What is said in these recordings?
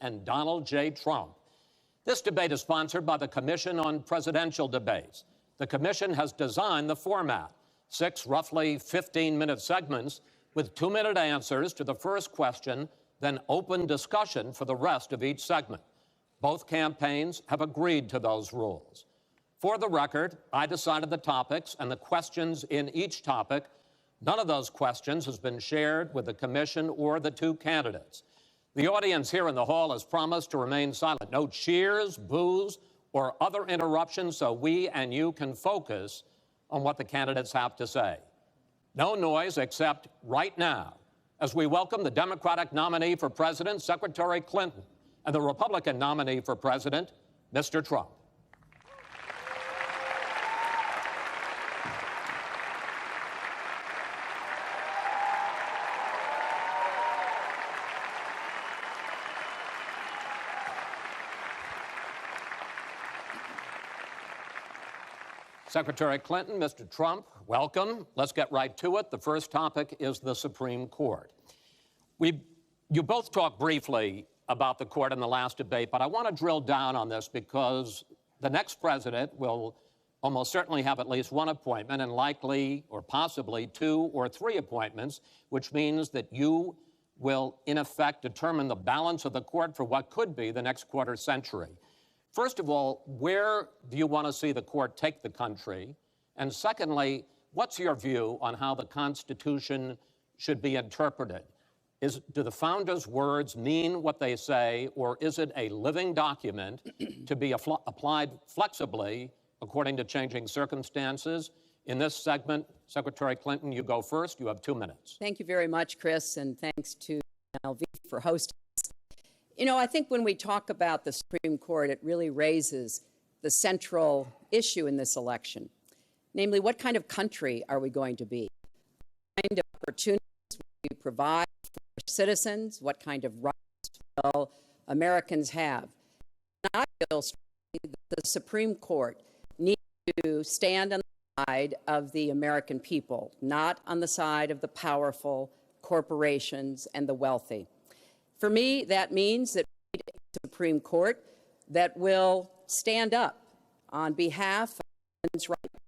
and Donald J. Trump. This debate is sponsored by the Commission on Presidential Debates. The commission has designed the format, 6 roughly 15-minute segments with 2-minute answers to the first question, then open discussion for the rest of each segment. Both campaigns have agreed to those rules. For the record, I decided the topics and the questions in each topic. None of those questions has been shared with the commission or the 2 candidates. The audience here in the hall has promised to remain silent. No cheers, boos, or other interruptions so we and you can focus on what the candidates have to say. No noise except right now as we welcome the Democratic nominee for president, Secretary Clinton, and the Republican nominee for president, Mr. Trump. Secretary Clinton, Mr. Trump, welcome. Let's get right to it. The first topic is the Supreme Court. You both talked briefly about the court in the last debate, but I want to drill down on this because the next president will almost certainly have at least 1 appointment and likely or possibly 2 or 3 appointments, which means that you will, in effect, determine the balance of the court for what could be the next quarter century. First of all, where do you want to see the court take the country? And secondly, what's your view on how the Constitution should be interpreted? Do the founders' words mean what they say, or is it a living document to be applied flexibly according to changing circumstances? In this segment, Secretary Clinton, you go first. You have 2 minutes. Thank you very much, Chris, and thanks to LV for hosting. You know, I think when we talk about the Supreme Court, it really raises the central issue in this election. Namely, what kind of country are we going to be? What kind of opportunities will we provide for citizens? What kind of rights will Americans have? And I feel strongly that the Supreme Court needs to stand on the side of the American people, not on the side of the powerful corporations and the wealthy. For me, that means that we need a Supreme Court that will stand up on behalf of women's rights,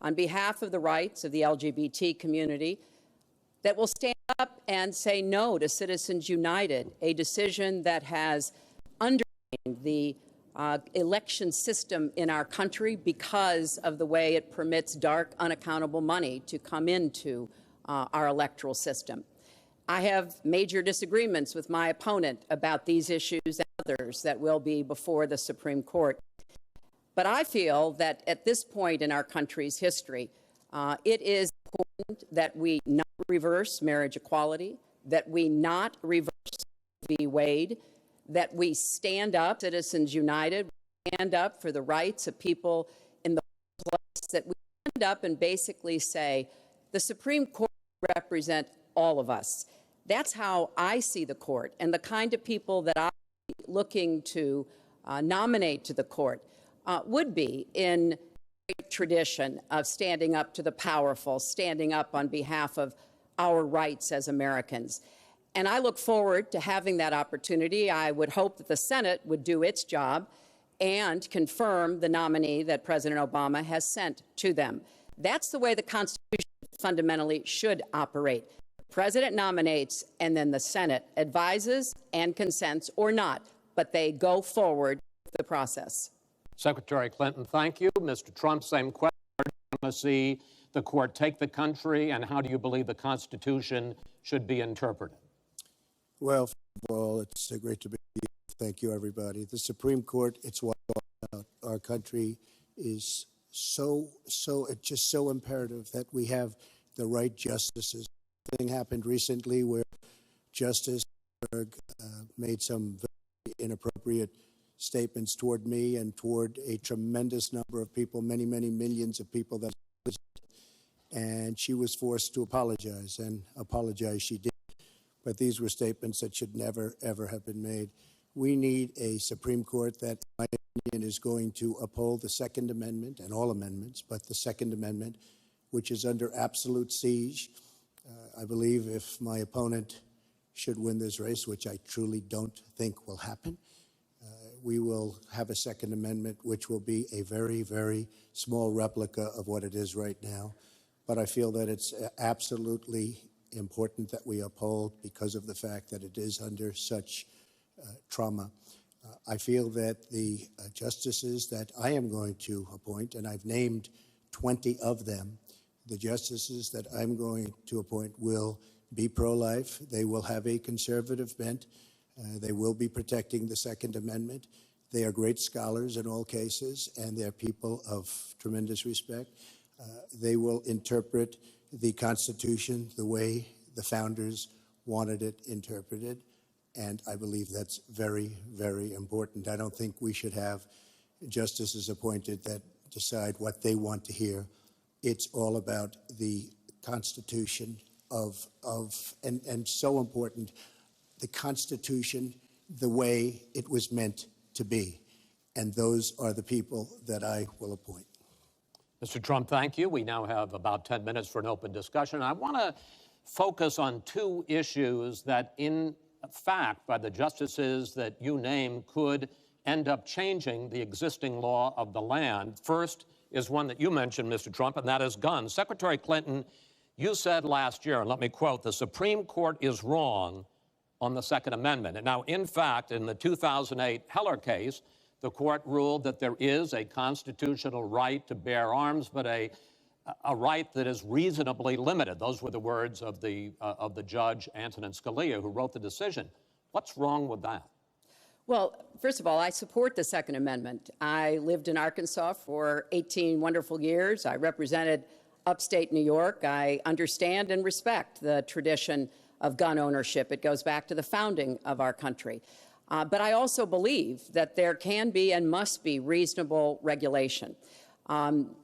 on behalf of the rights of the LGBT community, that will stand up and say no to Citizens United, a decision that has undermined the election system in our country because of the way it permits dark, unaccountable money to come into our electoral system. I have major disagreements with my opponent about these issues and others that will be before the Supreme Court. But I feel that at this point in our country's history, it is important that we not reverse marriage equality, that we not reverse v. Wade, that we stand up, Citizens United, stand up for the rights of people in the place, that we stand up and basically say, the Supreme Court represents all of us. That's how I see the court, and the kind of people that I'm looking to nominate to the court would be in a tradition of standing up to the powerful, standing up on behalf of our rights as Americans. And I look forward to having that opportunity. I would hope that the Senate would do its job and confirm the nominee that President Obama has sent to them. That's the way the Constitution fundamentally should operate. The President nominates, and then the Senate advises and consents, or not, but they go forward with the process. Secretary Clinton, thank you. Mr. Trump, same question. Where do you want to see the court take the country, and how do you believe the Constitution should be interpreted? Well, first of all, it's great to be here. Thank you, everybody. The Supreme Court, it's what our country is it's just so imperative that we have the right justices. Something happened recently where Justice made some very inappropriate statements toward me and toward a tremendous number of people, many, many millions of people that, and she was forced to apologize, and apologize she did. But these were statements that should never, ever have been made. We need a Supreme Court that, in my opinion, is going to uphold the Second Amendment and all amendments, but the Second Amendment, which is under absolute siege. I believe if my opponent should win this race, which I truly don't think will happen, we will have a Second Amendment which will be a very, very small replica of what it is right now. But I feel that it's absolutely important that we uphold because of the fact that it is under such trauma. I feel that the justices that I am going to appoint, and I've named 20 of them, the justices that I'm going to appoint will be pro-life. They will have a conservative bent. They will be protecting the Second Amendment. They are great scholars in all cases, and they're people of tremendous respect. They will interpret the Constitution the way the founders wanted it interpreted, and I believe that's very, very important. I don't think we should have justices appointed that decide what they want to hear. It's all about the Constitution and so important, the Constitution the way it was meant to be. And those are the people that I will appoint. Mr. Trump, thank you. We now have about 10 minutes for an open discussion. I want to focus on two issues that, in fact, by the justices that you name, could end up changing the existing law of the land. First is one that you mentioned, Mr. Trump, and that is guns. Secretary Clinton, you said last year, and let me quote, "The Supreme Court is wrong on the Second Amendment." And now, in fact, in the 2008 Heller case, the court ruled that there is a constitutional right to bear arms, but a right that is reasonably limited. Those were the words of the judge, Antonin Scalia, who wrote the decision. What's wrong with that? Well, first of all, I support the Second Amendment. I lived in Arkansas for 18 wonderful years. I represented upstate New York. I understand and respect the tradition of gun ownership. It goes back to the founding of our country. But I also believe that there can be and must be reasonable regulation.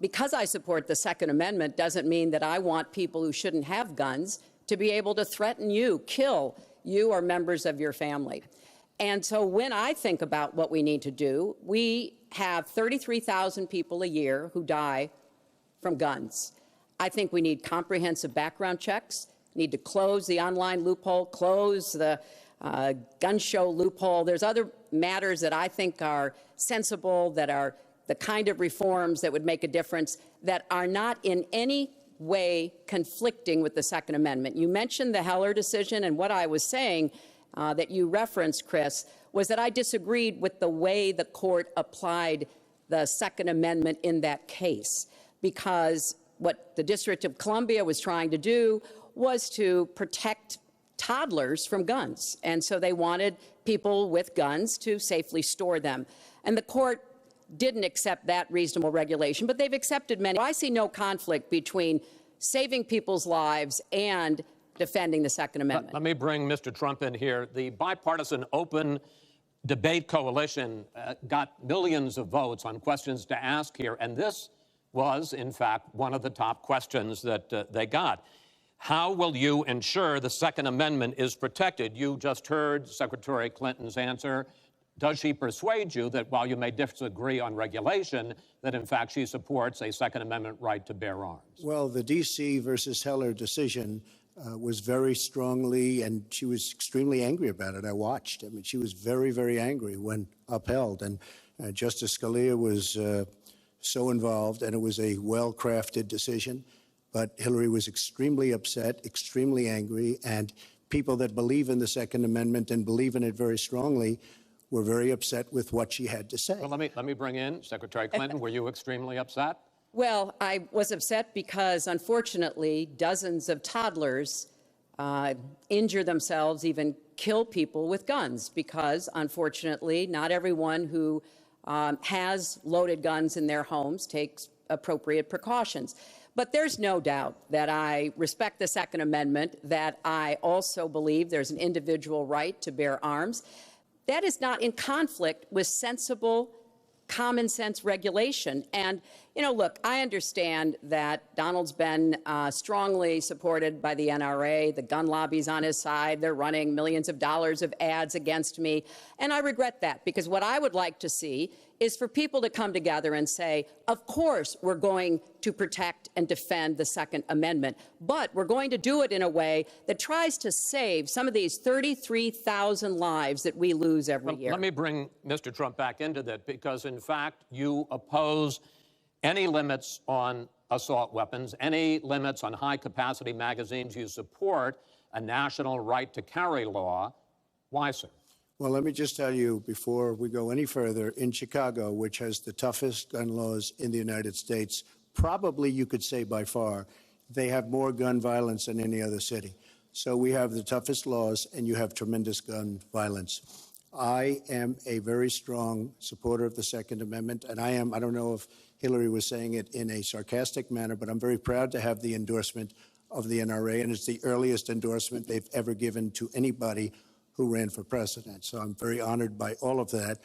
Because I support the Second Amendment doesn't mean that I want people who shouldn't have guns to be able to threaten you, kill you or members of your family. And so when I think about what we need to do, we have 33,000 people a year who die from guns. I think we need comprehensive background checks, need to close the online loophole, close the gun show loophole. There's other matters that I think are sensible, that are the kind of reforms that would make a difference, that are not in any way conflicting with the Second Amendment. You mentioned the Heller decision, and what I was saying that you referenced, Chris, was that I disagreed with the way the court applied the Second Amendment in that case, because what the District of Columbia was trying to do was to protect toddlers from guns. And so they wanted people with guns to safely store them. And the court didn't accept that reasonable regulation, but they've accepted many. I see no conflict between saving people's lives and defending the Second Amendment. Let me bring Mr. Trump in here. The bipartisan open debate coalition got millions of votes on questions to ask here, and this was, in fact, one of the top questions that they got. How will you ensure the Second Amendment is protected? You just heard Secretary Clinton's answer. Does she persuade you that while you may disagree on regulation, that in fact she supports a Second Amendment right to bear arms? Well, the D.C. versus Heller decision was very strongly, and she was extremely angry about it. I watched. I mean, she was very, very angry when upheld. And Justice Scalia was so involved, and it was a well-crafted decision. But Hillary was extremely upset, extremely angry, and people that believe in the Second Amendment and believe in it very strongly were very upset with what she had to say. Well, let me bring in Secretary Clinton. Were you extremely upset? Well, I was upset because, unfortunately, dozens of toddlers injure themselves, even kill people with guns, because, unfortunately, not everyone who has loaded guns in their homes takes appropriate precautions. But there's no doubt that I respect the Second Amendment, that I also believe there's an individual right to bear arms. That is not in conflict with sensible, common sense regulation. And You know, look, I understand that Donald's been strongly supported by the NRA. The gun lobby's on his side. They're running millions of dollars of ads against me. And I regret that, because what I would like to see is for people to come together and say, of course, we're going to protect and defend the Second Amendment, but we're going to do it in a way that tries to save some of these 33,000 lives that we lose every year. Let me bring Mr. Trump back into that, because, in fact, you oppose any limits on assault weapons, any limits on high-capacity magazines. You support a national right-to-carry law. Why, sir? Well, let me just tell you, before we go any further, in Chicago, which has the toughest gun laws in the United States, probably you could say by far, they have more gun violence than any other city. So we have the toughest laws, and you have tremendous gun violence. I am a very strong supporter of the Second Amendment, and I don't know if Hillary was saying it in a sarcastic manner, but I'm very proud to have the endorsement of the NRA, and it's the earliest endorsement they've ever given to anybody who ran for president. So I'm very honored by all of that.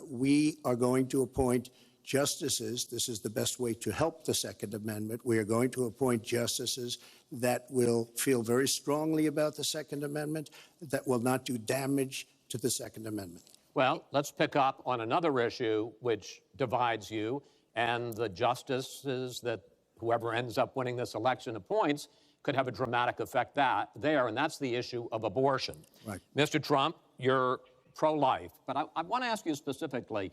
We are going to appoint justices. This is the best way to help the Second Amendment. We are going to appoint justices that will feel very strongly about the Second Amendment, that will not do damage to the Second Amendment. Well, let's pick up on another issue which divides you and the justices that whoever ends up winning this election appoints could have a dramatic effect there, and that's the issue of abortion. Right. Mr. Trump, you're pro-life, but I want to ask you specifically,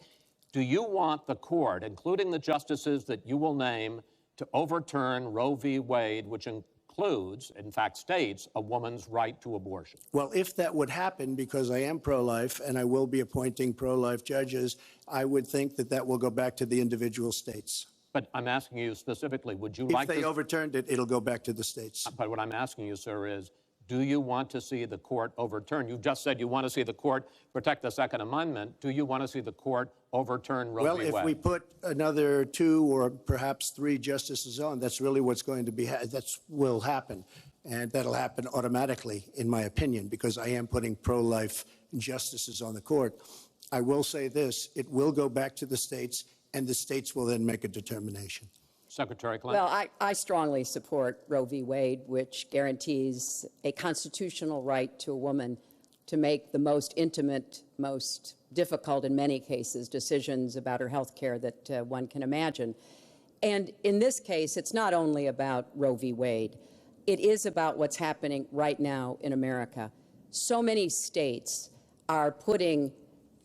do you want the court, including the justices that you will name, to overturn Roe v. Wade, which includes, in fact, states a woman's right to abortion? Well, if that would happen, because I am pro-life and I will be appointing pro-life judges, I would think that that will go back to the individual states. But I'm asking you specifically, would you like to... If they overturned it, it'll go back to the states. But what I'm asking you, sir, is do you want to see the court overturn? You just said you want to see the court protect the Second Amendment. Do you want to see the court overturn Roe v. Wade? Well, if we put another 2 or perhaps 3 justices on, that's really what's going to be, that will happen. And that'll happen automatically, in my opinion, because I am putting pro-life justices on the court. I will say this, it will go back to the states, and the states will then make a determination. Secretary Clinton. Well, I strongly support Roe v. Wade, which guarantees a constitutional right to a woman to make the most intimate, most difficult, in many cases, decisions about her health care that one can imagine. And in this case, it's not only about Roe v. Wade. It is about what's happening right now in America. So many states are putting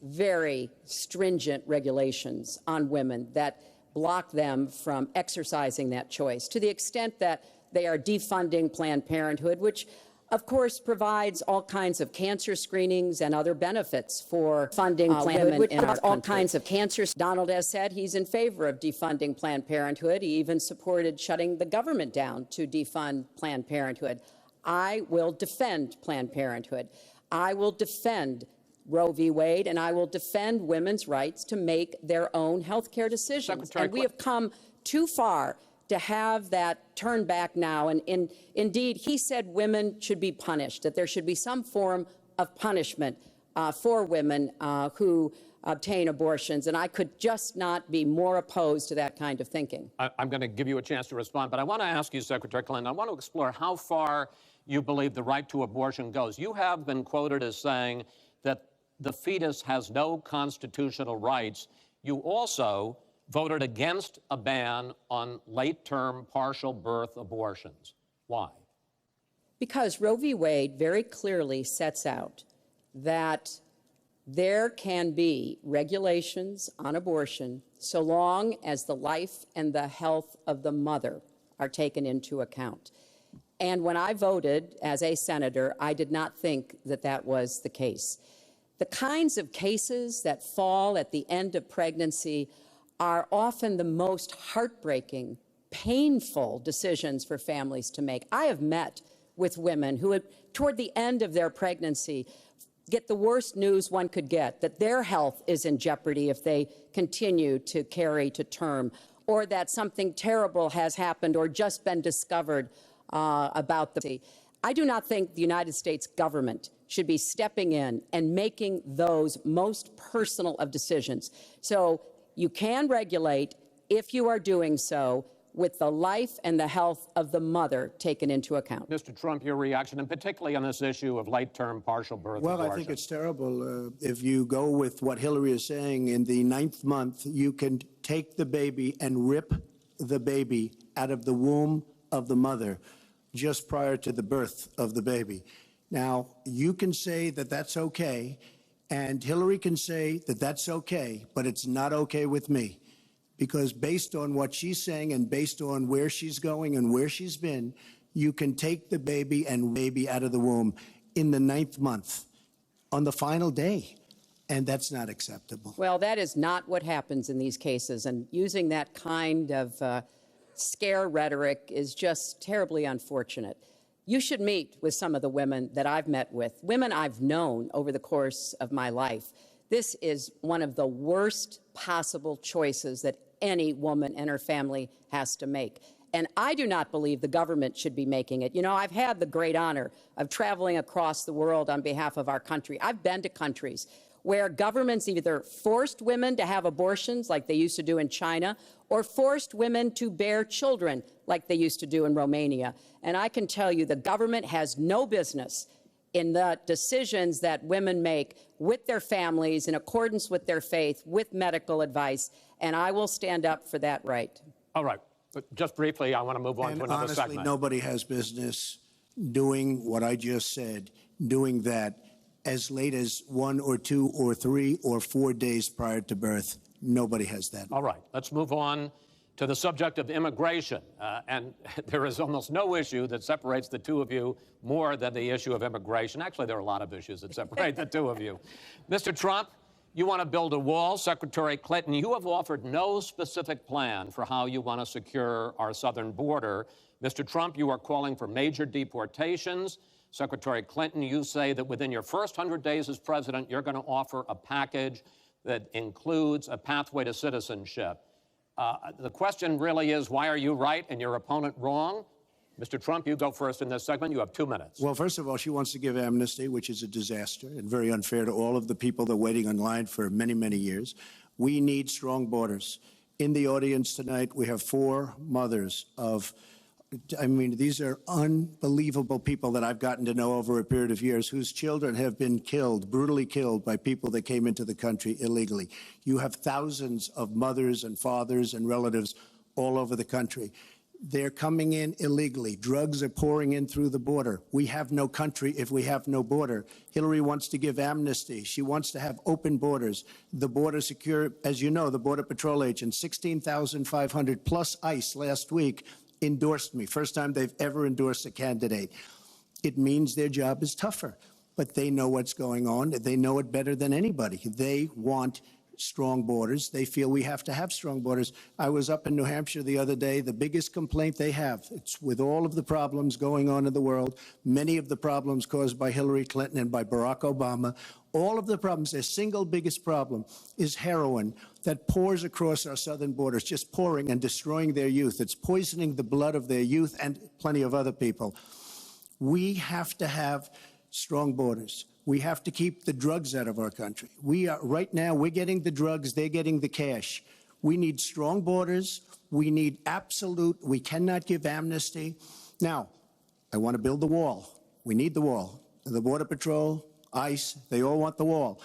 very stringent regulations on women that block them from exercising that choice, to the extent that they are defunding Planned Parenthood, which, of course, provides all kinds of cancer screenings and other benefits for funding Planned Parenthood in our country. All kinds of cancer. Donald has said he's in favor of defunding Planned Parenthood. He even supported shutting the government down to defund Planned Parenthood. I will defend Planned Parenthood. I will defend Roe v. Wade, and I will defend women's rights to make their own health care decisions. And we have come too far to have that turn back now. And indeed, he said women should be punished, that there should be some form of punishment for women who obtain abortions. And I could just not be more opposed to that kind of thinking. I'm going to give you a chance to respond, but I want to ask you, Secretary Clinton, I want to explore how far you believe the right to abortion goes. You have been quoted as saying that the fetus has no constitutional rights. You also voted against a ban on late-term partial birth abortions. Why? Because Roe v. Wade very clearly sets out that there can be regulations on abortion so long as the life and the health of the mother are taken into account. And when I voted as a senator, I did not think that that was the case. The kinds of cases that fall at the end of pregnancy are often the most heartbreaking, painful decisions for families to make. I have met with women who, toward the end of their pregnancy, get the worst news one could get, that their health is in jeopardy if they continue to carry to term, or that something terrible has happened or just been discovered about the... I do not think the United States government should be stepping in and making those most personal of decisions. So you can regulate, if you are doing so with the life and the health of the mother taken into account. Mr. Trump, your reaction, and particularly on this issue of late-term partial birth Well, abortion. I think it's terrible. If you go with what Hilary is saying, in the 9th month, you can take the baby and rip the baby out of the womb of the mother just prior to the birth of the baby. Now, you can say that that's okay, and Hilary can say that that's okay, but it's not okay with me. Because based on what she's saying and based on where she's going and where she's been, you can take the baby and baby out of the womb in the 9th month on the final day. And that's not acceptable. Well, that is not what happens in these cases. And using that kind of scare rhetoric is just terribly unfortunate. You should meet with some of the women that I've met with, women I've known over the course of my life. This is one of the worst possible choices that any woman and her family has to make. And I do not believe the government should be making it. You know, I've had the great honor of traveling across the world on behalf of our country. I've been to countries where governments either forced women to have abortions like they used to do in China, or forced women to bear children like they used to do in Romania. And I can tell you the government has no business in the decisions that women make with their families in accordance with their faith, with medical advice, and I will stand up for that right. All right. But just briefly, I want to move on to another honestly, segment. Nobody has business doing what I just said, doing that as late as 1 or 2 or 3 or 4 days prior to birth. Nobody has that. All right. Let's move on to the subject of immigration. And there is almost no issue that separates the two of you more than the issue of immigration. Actually, there are a lot of issues that separate the two of you. Mr. Trump, you want to build a wall. Secretary Clinton, you have offered no specific plan for how you want to secure our southern border. Mr. Trump, you are calling for major deportations. Secretary Clinton, you say that within your first 100 days as president, you're going to offer a package that includes a pathway to citizenship. The question really is, why are you right and your opponent wrong? Mr. Trump, you go first in this segment. You have 2 minutes. Well, first of all, she wants to give amnesty, which is a disaster and very unfair to all of the people that are waiting in line for many, many years. We need strong borders. In the audience tonight, we have 4 mothers of, I mean, these are unbelievable people that I've gotten to know over a period of years whose children have been killed, brutally killed by people that came into the country illegally. You have thousands of mothers and fathers and relatives all over the country. They're coming in illegally. Drugs are pouring in through the border. We have no country if we have no border. Hilary wants to give amnesty. She wants to have open borders. The border secure, as you know, the Border Patrol agents, 16,500 plus ICE last week endorsed me. First time they've ever endorsed a candidate. It means their job is tougher, but they know what's going on. They know it better than anybody. They want strong borders. They feel we have to have strong borders. I was up in New Hampshire the other day. The biggest complaint they have, it's with all of the problems going on in the world, many of the problems caused by Hillary Clinton and by Barack Obama, all of the problems, their single biggest problem is heroin that pours across our southern borders, just pouring and destroying their youth. It's poisoning the blood of their youth and plenty of other people. We have to have strong borders. We have to keep the drugs out of our country. Right now, we're getting the drugs, they're getting the cash. We need strong borders. We need we cannot give amnesty. Now, I want to build the wall. We need the wall. The Border Patrol, ICE, they all want the wall.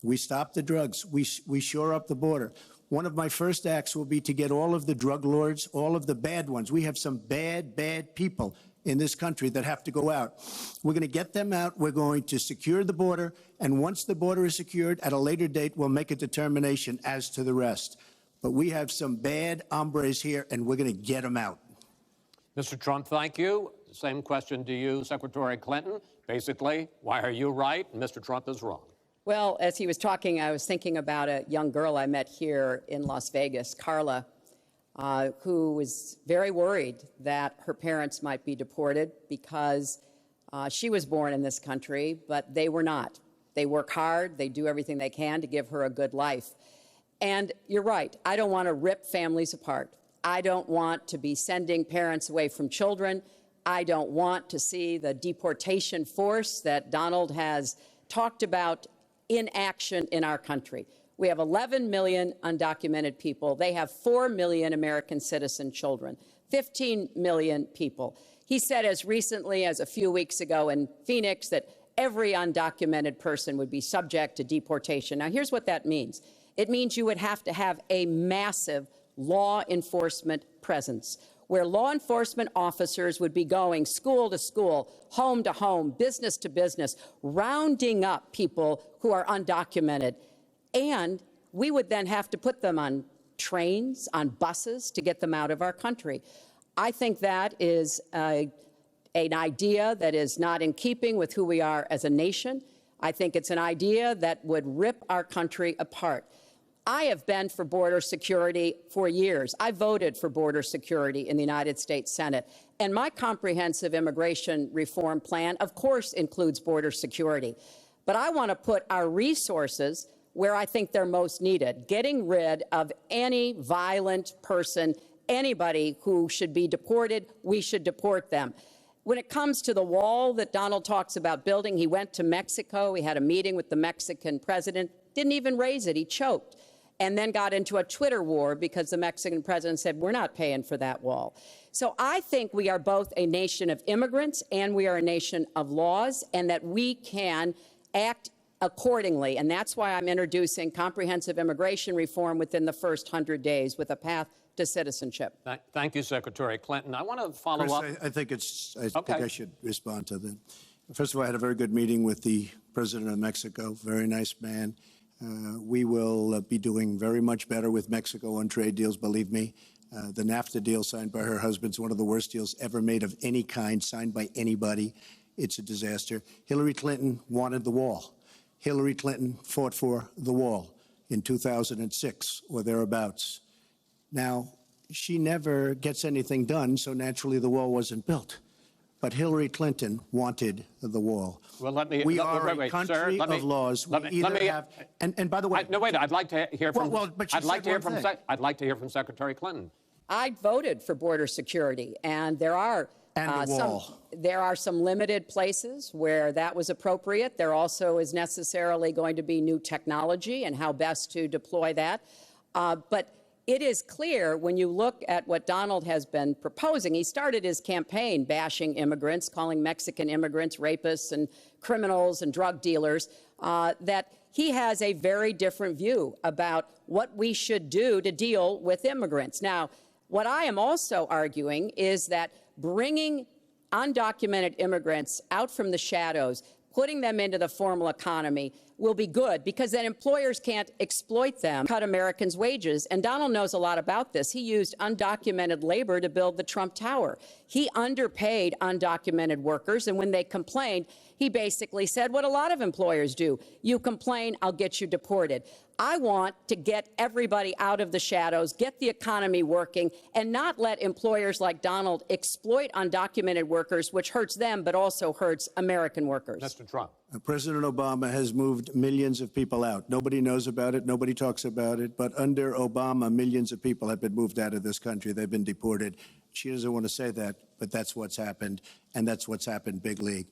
We stop the drugs. We shore up the border. One of my first acts will be to get all of the drug lords, all of the bad ones. We have some bad, bad people in this country that have to go out. We're going to get them out. We're going to secure the border. And once the border is secured, at a later date, we'll make a determination as to the rest. But we have some bad hombres here, and we're going to get them out. Mr. Trump, thank you. Same question to you, Secretary Clinton. Basically, why are you right and Mr. Trump is wrong? Well, as he was talking, I was thinking about a young girl I met here in Las Vegas, Carla, who was very worried that her parents might be deported because she was born in this country, but they were not. They work hard. They do everything they can to give her a good life. And you're right. I don't want to rip families apart. I don't want to be sending parents away from children. I don't want to see the deportation force that Donald has talked about in action in our country. We have 11 million undocumented people. They have 4 million American citizen children, 15 million people. He said as recently as a few weeks ago in Phoenix that every undocumented person would be subject to deportation. Now, here's what that means. It means you would have to have a massive law enforcement presence, where law enforcement officers would be going school to school, home to home, business to business, rounding up people who are undocumented. And we would then have to put them on trains, on buses to get them out of our country. I think that is an idea that is not in keeping with who we are as a nation. I think it's an idea that would rip our country apart. I have been for border security for years. I voted for border security in the United States Senate. And my comprehensive immigration reform plan, of course, includes border security. But I want to put our resources where I think they're most needed, getting rid of any violent person, anybody who should be deported. We should deport them. When it comes to the wall that Donald talks about building, he went to Mexico. He had a meeting with the Mexican president, didn't even raise it. He choked, and then got into a Twitter war because the Mexican president said, we're not paying for that wall. So I think we are both a nation of immigrants and we are a nation of laws, and that we can act accordingly. And that's why I'm introducing comprehensive immigration reform within the first 100 days with a path to citizenship. Thank you, Secretary Clinton. I want to follow up. I think I should respond to that. First of all, I had a very good meeting with the president of Mexico, very nice man. We will be doing very much better with Mexico on trade deals, believe me. The NAFTA deal signed by her husband is one of the worst deals ever made of any kind, signed by anybody. It's a disaster. Hillary Clinton wanted the wall. Hillary Clinton fought for the wall in 2006 or thereabouts. Now, she never gets anything done, so naturally the wall wasn't built. But Hillary Clinton wanted the wall. Well, let me. We are a country of laws. And by the way, no, wait. I'd like to hear from. I'd like to hear from Secretary Clinton. I voted for border security, and there are some limited places where that was appropriate. There also is necessarily going to be new technology and how best to deploy that. But it is clear when you look at what Donald has been proposing. He started his campaign bashing immigrants, calling Mexican immigrants rapists and criminals and drug dealers, that he has a very different view about what we should do to deal with immigrants. Now, what I am also arguing is that bringing undocumented immigrants out from the shadows, putting them into the formal economy will be good, because then employers can't exploit them, cut Americans' wages. And Donald knows a lot about this. He used undocumented labor to build the Trump Tower. He underpaid undocumented workers, and when they complained, he basically said what a lot of employers do. You complain, I'll get you deported. I want to get everybody out of the shadows, get the economy working, and not let employers like Donald exploit undocumented workers, which hurts them but also hurts American workers. Mr. Trump. President Obama has moved millions of people out. Nobody knows about it. Nobody talks about it. But under Obama, millions of people have been moved out of this country. They've been deported. She doesn't want to say that, but that's what's happened, and that's what's happened big league.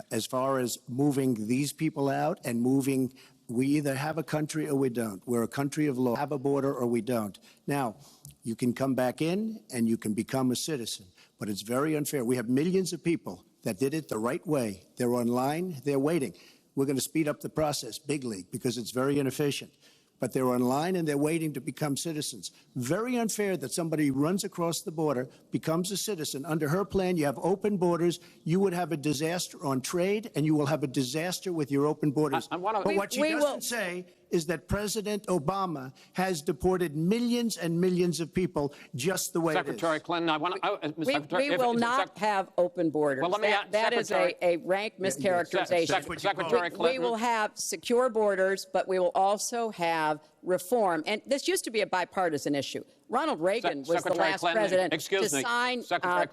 As far as moving these people out and moving, we either have a country or we don't. We're a country of law, have a border or we don't. Now, you can come back in and you can become a citizen, but it's very unfair. We have millions of people that did it the right way. They're online, they're waiting. We're going to speed up the process, big league, because it's very inefficient. But they're online and they're waiting to become citizens. Very unfair that somebody runs across the border, becomes a citizen. Under her plan, you have open borders. You would have a disaster on trade, and you will have a disaster with your open borders. But what she doesn't say is that President Obama has deported millions and millions of people just the way Secretary it is. Clinton, I want to. We will not have open borders. Well, let me that is a rank mischaracterization. Secretary Clinton. We will have secure borders, but we will also have reform. And this used to be a bipartisan issue. Ronald Reagan was the last president to sign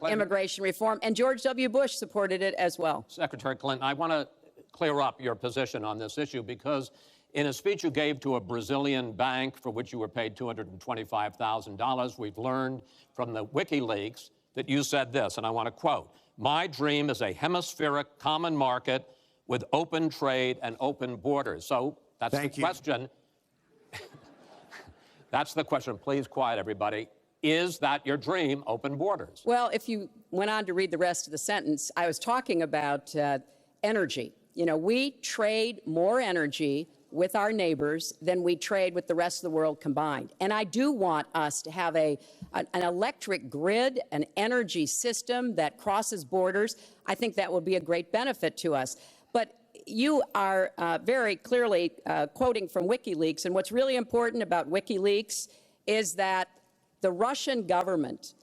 immigration reform, and George W. Bush supported it as well. Secretary Clinton, I want to clear up your position on this issue, because in a speech you gave to a Brazilian bank for which you were paid $225,000, we've learned from the WikiLeaks that you said this, and I want to quote, "My dream is a hemispheric common market with open trade and open borders." So that's the question. That's the question. Please quiet, everybody. Is that your dream, open borders? Well, if you went on to read the rest of the sentence, I was talking about energy. You know, we trade more energy with our neighbors than we trade with the rest of the world combined. And I do want us to have an electric grid, an energy system that crosses borders. I think that will be a great benefit to us. But you are very clearly quoting from WikiLeaks. And what's really important about WikiLeaks is that the Russian government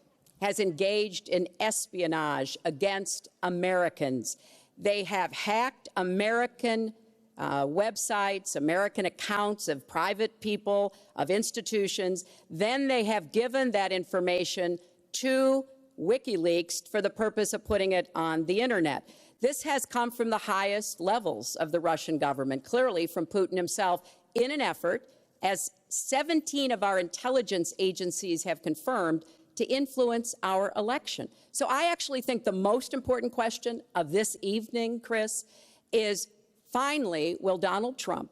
has engaged in espionage against Americans. They have hacked American websites, American accounts of private people, of institutions. Then they have given that information to WikiLeaks for the purpose of putting it on the internet. This has come from the highest levels of the Russian government, clearly from Putin himself, in an effort, as 17 of our intelligence agencies have confirmed, to influence our election. So I actually think the most important question of this evening, Chris, is finally, will Donald Trump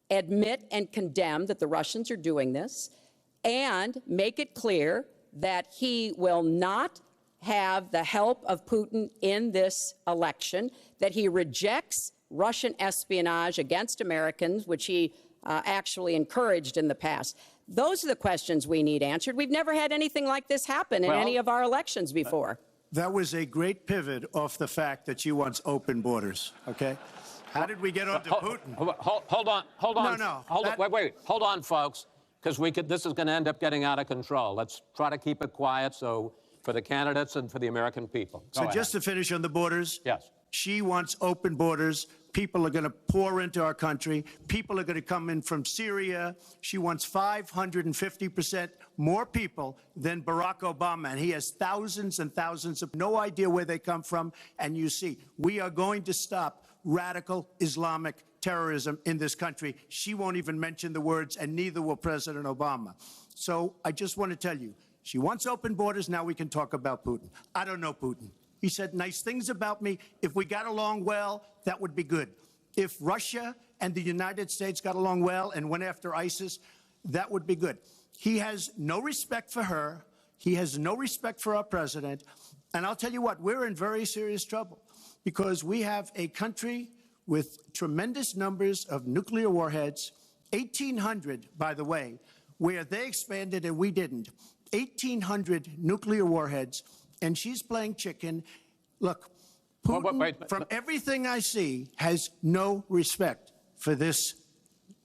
admit and condemn that the Russians are doing this and make it clear that he will not have the help of Putin in this election, that he rejects Russian espionage against Americans, which he actually encouraged in the past. Those are the questions we need answered. We've never had anything like this happen in any of our elections before. That was a great pivot off the fact that she wants open borders, okay? How did we get onto Putin? Hold on. No. Wait. Hold on, folks, because this is going to end up getting out of control. Let's try to keep it quiet for the candidates and for the American people. So just to finish on the borders. Yes. She wants open borders. People are going to pour into our country. People are going to come in from Syria. She wants 550% more people than Barack Obama. And he has thousands and thousands of no idea where they come from. And you see, we are going to stop radical Islamic terrorism in this country. She won't even mention the words, and neither will President Obama. So I just want to tell you, she wants open borders. Now we can talk about Putin. I don't know Putin. He said nice things about me. If we got along well, that would be good. If Russia and the United States got along well and went after ISIS, that would be good. He has no respect for her. He has no respect for our president. And I'll tell you what, we're in very serious trouble because we have a country with tremendous numbers of nuclear warheads, 1,800, by the way, where they expanded and we didn't. 1,800 nuclear warheads. And she's playing chicken. Look, Putin, from everything I see, has no respect for this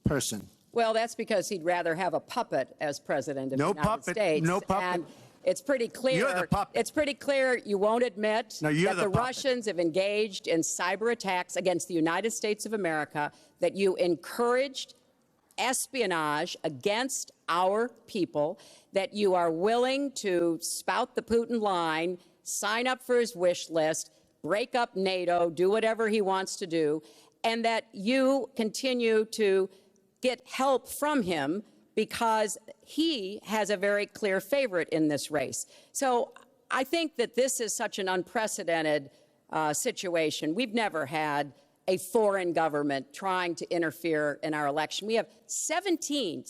person. Well, that's because he'd rather have a puppet as president of the United States. No puppet. And it's pretty clear. You're the puppet. It's pretty clear you won't admit that the puppet. Russians have engaged in cyber attacks against the United States of America, that you encouraged espionage against our people, that you are willing to spout the Putin line, sign up for his wish list, break up NATO, do whatever he wants to do, and that you continue to get help from him because he has a very clear favorite in this race. So I think that this is such an unprecedented situation. We've never had a foreign government trying to interfere in our election. We have 17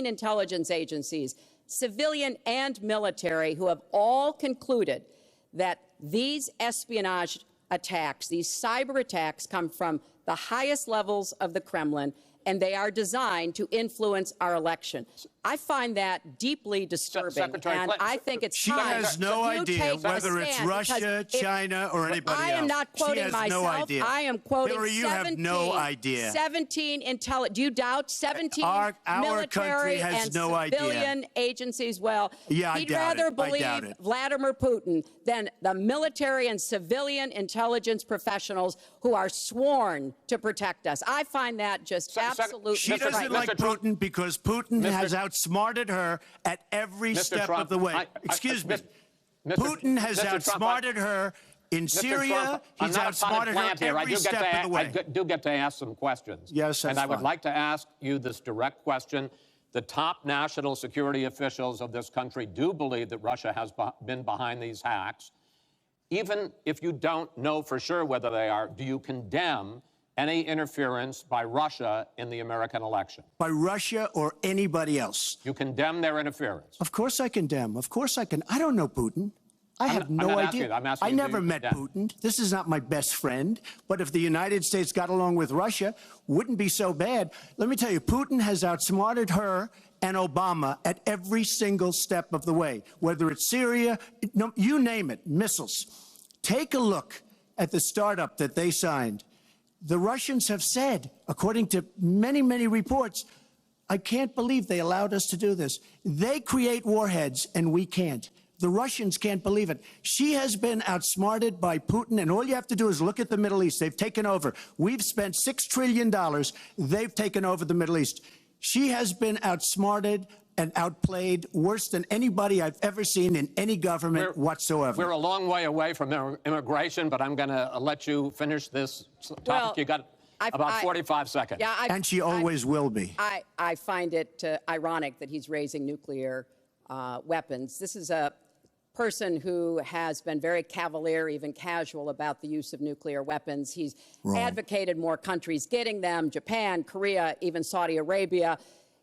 intelligence agencies, civilian and military, who have all concluded that these espionage attacks, these cyber attacks, come from the highest levels of the Kremlin, and they are designed to influence our election. I find that deeply disturbing, Secretary and Clinton, I think it's she time has no you idea take a whether it's stand, Russia, China, or anybody else. I am not quoting she has myself. No idea. I am quoting Hillary, you have no idea. 17 intelligence. Do you doubt 17 our military country has and no civilian idea. agencies? Well, Yeah, he'd rather believe I doubt it. Vladimir Putin than the military and civilian intelligence professionals who are sworn to protect us. I find that just absolutely She doesn't like Putin because Putin has outsmarted her at every step of the way. Excuse me. Putin has outsmarted her in Syria. He's outsmarted her every step of the way. I do get to ask some questions. Yes, that's And I would fine. like to ask you this direct question. The top national security officials of this country do believe that Russia has been behind these hacks. Even if you don't know for sure whether they are, do you condemn any interference by Russia in the American election? By Russia or anybody else. You condemn their interference? Of course I condemn. Of course I can. I don't know Putin. I have I'm no not idea. asking you. I'm asking I you, do never you met condemn? Putin. This is not my best friend. But if the United States got along with Russia, wouldn't be so bad. Let me tell you, Putin has outsmarted her and Obama at every single step of the way, whether it's Syria, no, you name it, missiles. Take a look at the startup that they signed. The Russians have said, according to many, many reports, I can't believe they allowed us to do this. They create warheads and we can't. The Russians can't believe it. She has been outsmarted by Putin, and all you have to do is look at the Middle East. They've taken over. We've spent $6 trillion. They've taken over the Middle East. She has been outsmarted and outplayed worse than anybody I've ever seen in any government whatsoever. We're a long way away from immigration, but I'm going to let you finish this topic. Well, You got about 45 seconds. Yeah, and she always will be. I find it ironic that he's raising nuclear weapons. This is a person who has been very cavalier, even casual, about the use of nuclear weapons. He's advocated more countries getting them, Japan, Korea, even Saudi Arabia.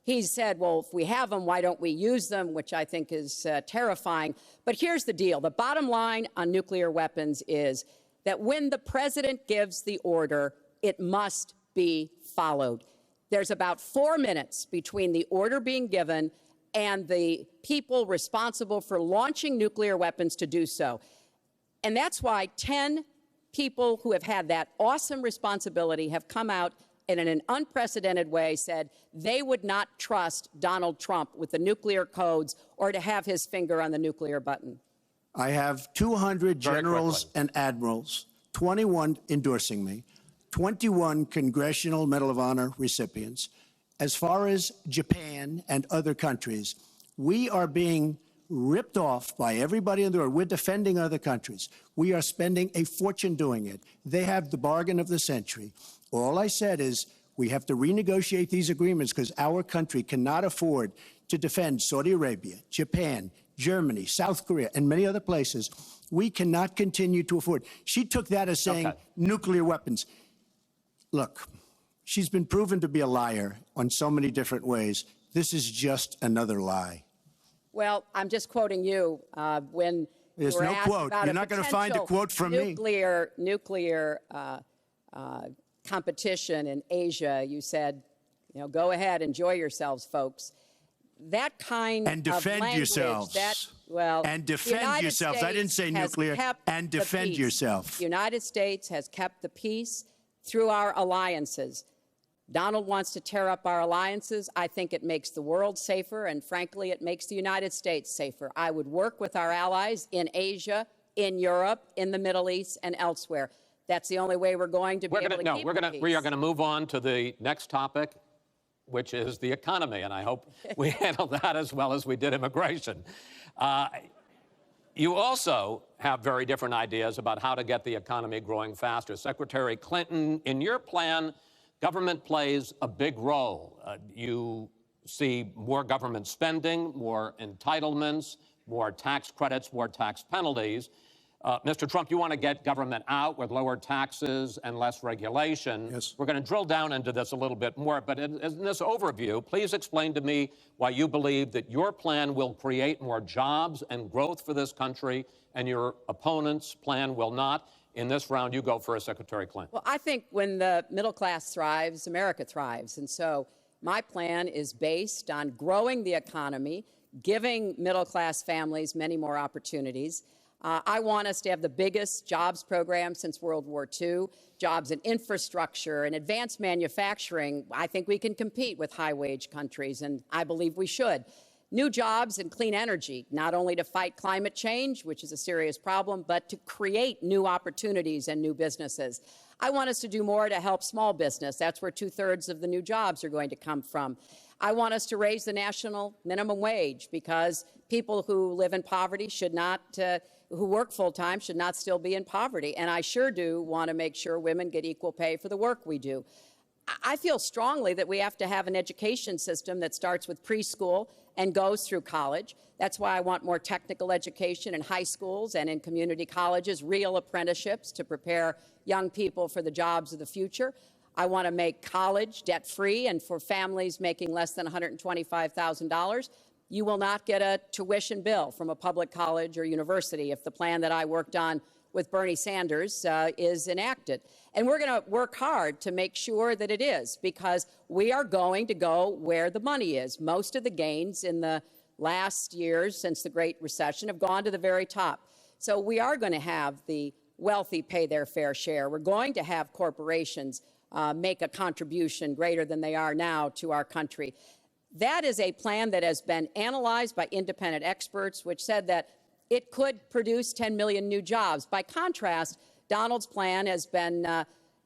He's said, well, if we have them, why don't we use them, which I think is terrifying. But here's the deal. The bottom line on nuclear weapons is that when the president gives the order, it must be followed. There's about 4 minutes between the order being given and the people responsible for launching nuclear weapons to do so. And that's why 10 people who have had that awesome responsibility have come out and in an unprecedented way said they would not trust Donald Trump with the nuclear codes or to have his finger on the nuclear button. I have 200 generals and admirals, 21 endorsing me, 21 Congressional Medal of Honor recipients. As far as Japan and other countries, we are being ripped off by everybody in the world. We're defending other countries. We are spending a fortune doing it. They have the bargain of the century. All I said is we have to renegotiate these agreements because our country cannot afford to defend Saudi Arabia, Japan, Germany, South Korea, and many other places. We cannot continue to afford. She took that as saying nuclear weapons. Look. She's been proven to be a liar on so many different ways. This is just another lie. Well, I'm just quoting you when there's you were no asked quote. about You're not going to find a quote from me. Nuclear competition in Asia. You said, you know, go ahead, enjoy yourselves, folks. That kind and defend of language, yourselves. And defend yourselves. I didn't say nuclear. And defend yourself. The United States has kept the peace through our alliances. Donald wants to tear up our alliances. I think it makes the world safer, and frankly, it makes the United States safer. I would work with our allies in Asia, in Europe, in the Middle East, and elsewhere. That's the only way we're going to be able to keep the peace. We are going to move on to the next topic, which is the economy, and I hope we handle that as well as we did immigration. You also have very different ideas about how to get the economy growing faster. Secretary Clinton, in your plan, government plays a big role. You see more government spending, more entitlements, more tax credits, more tax penalties. Mr. Trump, you want to get government out with lower taxes and less regulation. Yes. We're going to drill down into this a little bit more, but in this overview, please explain to me why you believe that your plan will create more jobs and growth for this country and your opponent's plan will not. In this round, you go first, Secretary Clinton. Well, I think when the middle class thrives, America thrives. And so my plan is based on growing the economy, giving middle class families many more opportunities. I want us to have the biggest jobs program since World War II, jobs in infrastructure and advanced manufacturing. I think we can compete with high-wage countries, and I believe we should. New jobs and clean energy, not only to fight climate change, which is a serious problem, but to create new opportunities and new businesses. I want us to do more to help small business. That's where 2/3 of the new jobs are going to come from. I want us to raise the national minimum wage because people who live in poverty should not, who work full-time should not still be in poverty. And I sure do want to make sure women get equal pay for the work we do. I feel strongly that we have to have an education system that starts with preschool and goes through college. That's why I want more technical education in high schools and in community colleges, real apprenticeships to prepare young people for the jobs of the future. I want to make college debt-free, and for families making less than $125,000, you will not get a tuition bill from a public college or university if the plan that I worked on with Bernie Sanders is enacted. And we're going to work hard to make sure that it is, because we are going to go where the money is. Most of the gains in the last years since the Great Recession have gone to the very top. So we are going to have the wealthy pay their fair share. We're going to have corporations make a contribution greater than they are now to our country. That is a plan that has been analyzed by independent experts, which said that it could produce 10 million new jobs. By contrast, Donald's plan has been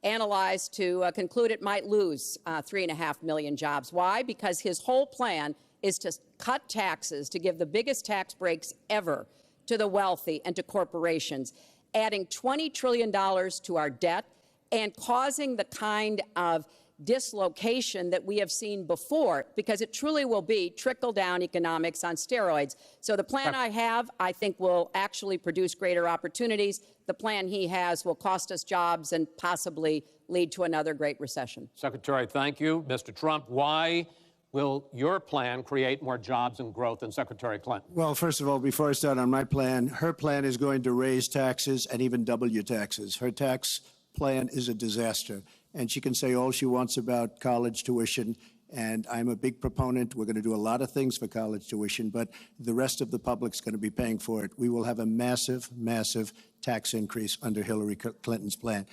analyzed to conclude it might lose 3.5 million jobs. Why? Because his whole plan is to cut taxes, to give the biggest tax breaks ever to the wealthy and to corporations, adding $20 trillion to our debt and causing the kind of dislocation that we have seen before, because it truly will be trickle-down economics on steroids. So the plan I have, I think, will actually produce greater opportunities. The plan he has will cost us jobs and possibly lead to another Great Recession. Secretary, thank you. Mr. Trump, why will your plan create more jobs and growth than Secretary Clinton? Well, first of all, before I start on my plan, her plan is going to raise taxes and even double your taxes. Her tax plan is a disaster. And she can say all she wants about college tuition, and I'm a big proponent. We're going to do a lot of things for college tuition, but the rest of the public's going to be paying for it. We will have a massive, massive tax increase under Hillary Clinton's plan.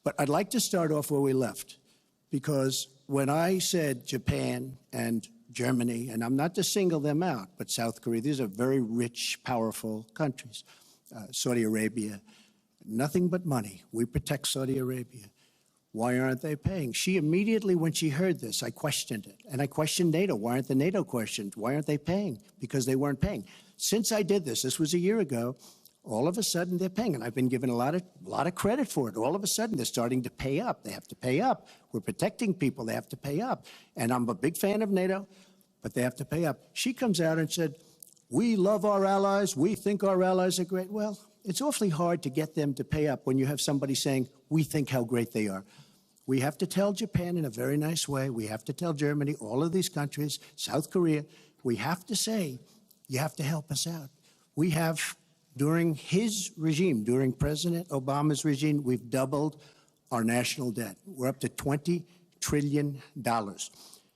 But I'd like to start off where we left, because when I said Japan and Germany, and I'm not to single them out, but South Korea, these are very rich, powerful countries. Saudi Arabia, nothing but money. We protect Saudi Arabia. Why aren't they paying? She immediately, when she heard this, I questioned it. And I questioned NATO. Why aren't the NATO questions? Why aren't they paying? Because they weren't paying. Since I did this was a year ago, all of a sudden they're paying. And I've been given a lot of credit for it. All of a sudden they're starting to pay up. They have to pay up. We're protecting people. They have to pay up. And I'm a big fan of NATO, but they have to pay up. She comes out and said, we love our allies. We think our allies are great. Well, it's awfully hard to get them to pay up when you have somebody saying, we think how great they are. We have to tell Japan in a very nice way. We have to tell Germany, all of these countries, South Korea, we have to say, you have to help us out. We have, during his regime, during President Obama's regime, we've doubled our national debt. We're up to $20 trillion.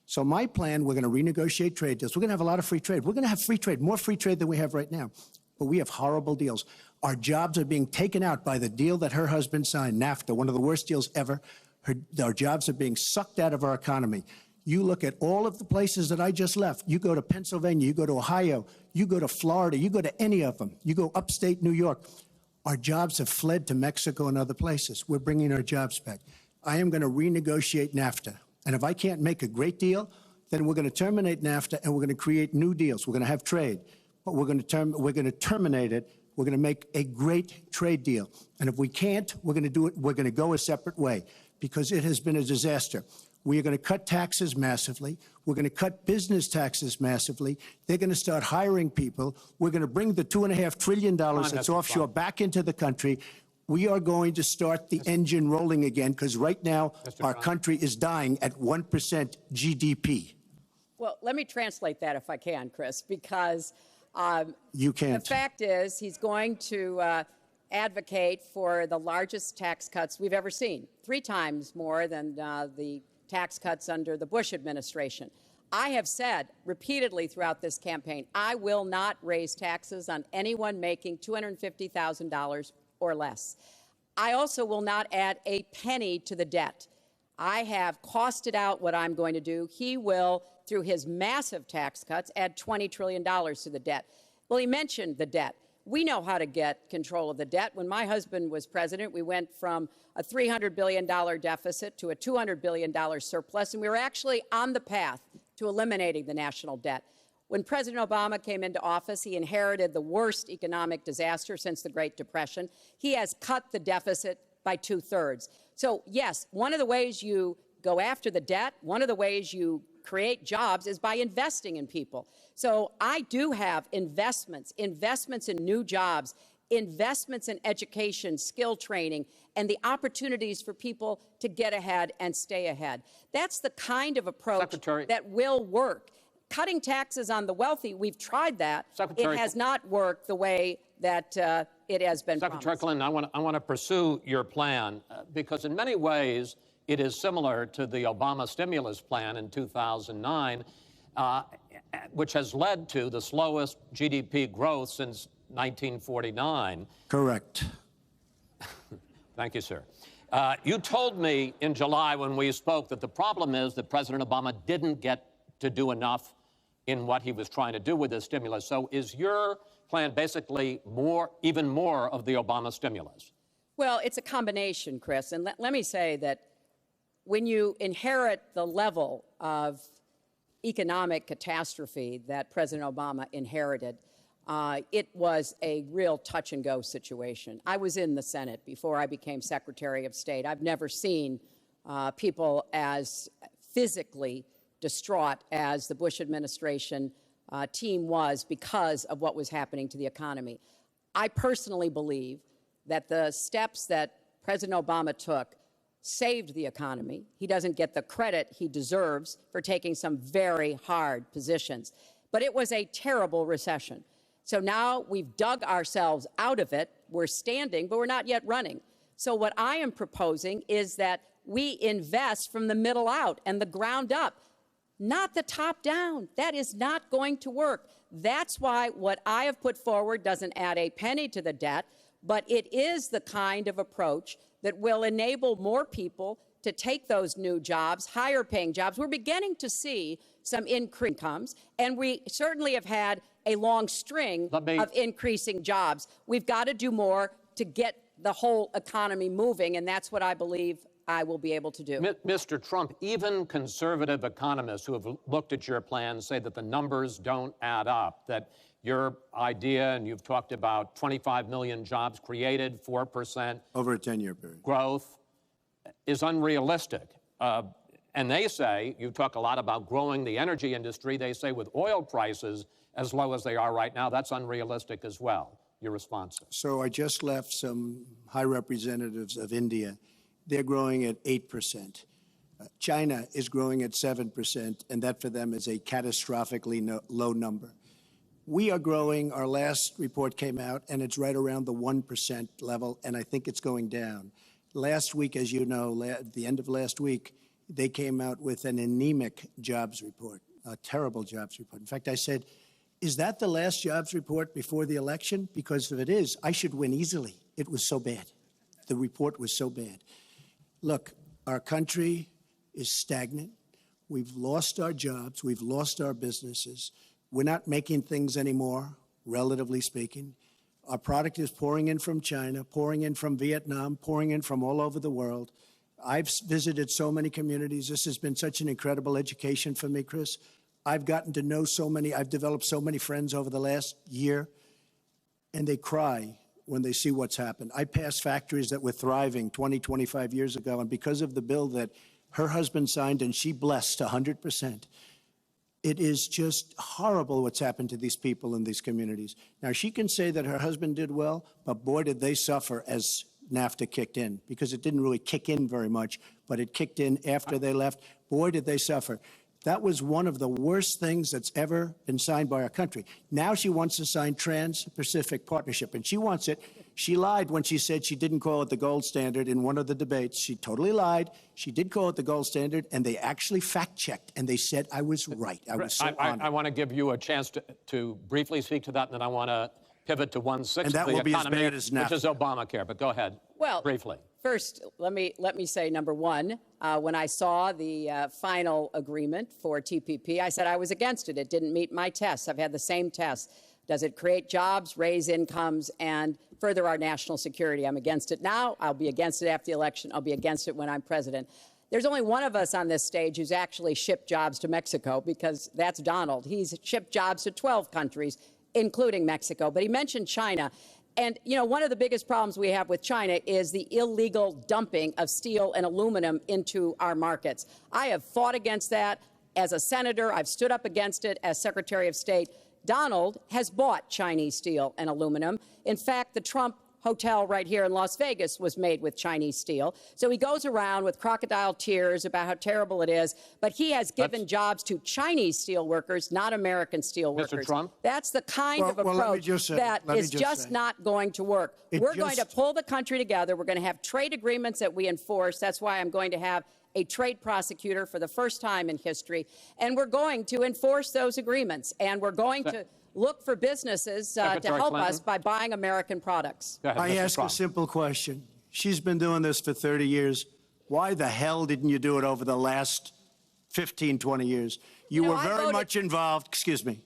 So my plan, we're going to renegotiate trade deals. We're going to have a lot of free trade. We're going to have free trade, more free trade than we have right now. But we have horrible deals. Our jobs are being taken out by the deal that her husband signed, NAFTA, one of the worst deals ever. Our jobs are being sucked out of our economy. You look at all of the places that I just left. You go to Pennsylvania, you go to Ohio, you go to Florida, you go to any of them. You go upstate New York. Our jobs have fled to Mexico and other places. We're bringing our jobs back. I am going to renegotiate NAFTA. And if I can't make a great deal, then we're going to terminate NAFTA and we're going to create new deals. We're going to have trade, but we're going to terminate it. We're going to make a great trade deal. And if we can't, we're going to do it. We're going to go a separate way, because it has been a disaster. We are going to cut taxes massively. We're going to cut business taxes massively. They're going to start hiring people. We're going to bring the $2.5 trillion that's offshore back into the country. We are going to start the engine rolling again, because right now our country is dying at 1% GDP. Well, let me translate that if I can, Chris, because you can't. The fact is he's going to advocate for the largest tax cuts we've ever seen, 3 times more than the tax cuts under the Bush administration. I have said repeatedly throughout this campaign, I will not raise taxes on anyone making $250,000 or less. I also will not add a penny to the debt. I have costed out what I'm going to do. He will, through his massive tax cuts, add $20 trillion to the debt. Well, he mentioned the debt. We know how to get control of the debt. When my husband was president, we went from a $300 billion deficit to a $200 billion surplus, and we were actually on the path to eliminating the national debt. When President Obama came into office, he inherited the worst economic disaster since the Great Depression. He has cut the deficit by 2/3. So, yes, one of the ways you go after the debt, one of the ways you create jobs is by investing in people. So I do have investments in new jobs, investments in education, skill training, and the opportunities for people to get ahead and stay ahead. That's the kind of approach Secretary, that will work. Cutting taxes on the wealthy, we've tried that. Secretary, it has not worked the way that it has been Secretary promised. Clinton, I want to pursue your plan because in many ways it is similar to the Obama stimulus plan in 2009, which has led to the slowest GDP growth since 1949. Correct. Thank you, sir. You told me in July when we spoke that the problem is that President Obama didn't get to do enough in what he was trying to do with this stimulus. So is your plan basically even more of the Obama stimulus? Well, it's a combination, Chris. And let me say that when you inherit the level of economic catastrophe that President Obama inherited, it was a real touch-and-go situation. I was in the Senate before I became Secretary of State. I've never seen people as physically distraught as the Bush administration team was because of what was happening to the economy. I personally believe that the steps that President Obama took saved the economy. He doesn't get the credit he deserves for taking some very hard positions. But it was a terrible recession. So now we've dug ourselves out of it. We're standing, but we're not yet running. So what I am proposing is that we invest from the middle out and the ground up, not the top down. That is not going to work. That's why what I have put forward doesn't add a penny to the debt, but it is the kind of approach that will enable more people to take those new jobs, higher paying jobs. We're beginning to see some increased incomes, and we certainly have had a long string of increasing jobs. We've got to do more to get the whole economy moving, and that's what I believe I will be able to do. Mr. Trump, even conservative economists who have looked at your plan say that the numbers don't add up, that your idea, and you've talked about 25 million jobs created, 4% over a 10-year period growth, is unrealistic. And they say, you talk a lot about growing the energy industry, they say with oil prices as low as they are right now, that's unrealistic as well. Your response? So I just left some high representatives of India. They're growing at 8%. China is growing at 7%, and that for them is a catastrophically low number. We are growing. Our last report came out, and it's right around the 1% level, and I think it's going down. Last week, as you know, at the end of last week, they came out with an anemic jobs report, a terrible jobs report. In fact, I said, is that the last jobs report before the election? Because if it is, I should win easily. It was so bad. The report was so bad. Look, our country is stagnant. We've lost our jobs. We've lost our businesses. We're not making things anymore, relatively speaking. Our product is pouring in from China, pouring in from Vietnam, pouring in from all over the world. I've visited so many communities. This has been such an incredible education for me, Chris. I've gotten to know so many. I've developed so many friends over the last year, and they cry when they see what's happened. I passed factories that were thriving 20, 25 years ago, and because of the bill that her husband signed and she blessed 100%, it is just horrible what's happened to these people in these communities. Now, she can say that her husband did well, but boy, did they suffer as NAFTA kicked in, because it didn't really kick in very much, but it kicked in after they left. Boy, did they suffer. That was one of the worst things that's ever been signed by our country. Now she wants to sign Trans-Pacific Partnership, and she wants it. She lied when she said she didn't call it the gold standard in one of the debates. She totally lied. She did call it the gold standard, and they actually fact-checked, and they said I was right. I was so honored. I want to give you a chance to briefly speak to that, and then I want to pivot to 1/6 of the economy, which is Obamacare. But go ahead, briefly. First, let me say, number one, when I saw the final agreement for TPP, I said I was against it. It didn't meet my tests. I've had the same tests. Does it create jobs, raise incomes, and further our national security? I'm against it now. I'll be against it after the election. I'll be against it when I'm president. There's only one of us on this stage who's actually shipped jobs to Mexico, because that's Donald. He's shipped jobs to 12 countries, including Mexico. But he mentioned China. And, you know, one of the biggest problems we have with China is the illegal dumping of steel and aluminum into our markets. I have fought against that as a senator. I've stood up against it as Secretary of State. Donald has bought Chinese steel and aluminum. In fact, the Trump hotel right here in Las Vegas was made with Chinese steel. So he goes around with crocodile tears about how terrible it is, but he has given jobs to Chinese steel workers, not American steel workers. Mr. Trump? That's the kind of approach that is just not going to work. We're going to pull the country together. We're going to have trade agreements that we enforce. That's why I'm going to have a trade prosecutor for the first time in history. And we're going to enforce those agreements. And we're going to look for businesses to help us by buying American products. I ask a simple question. She's been doing this for 30 years. Why the hell didn't you do it over the last 15, 20 years? You were very much involved. Excuse me,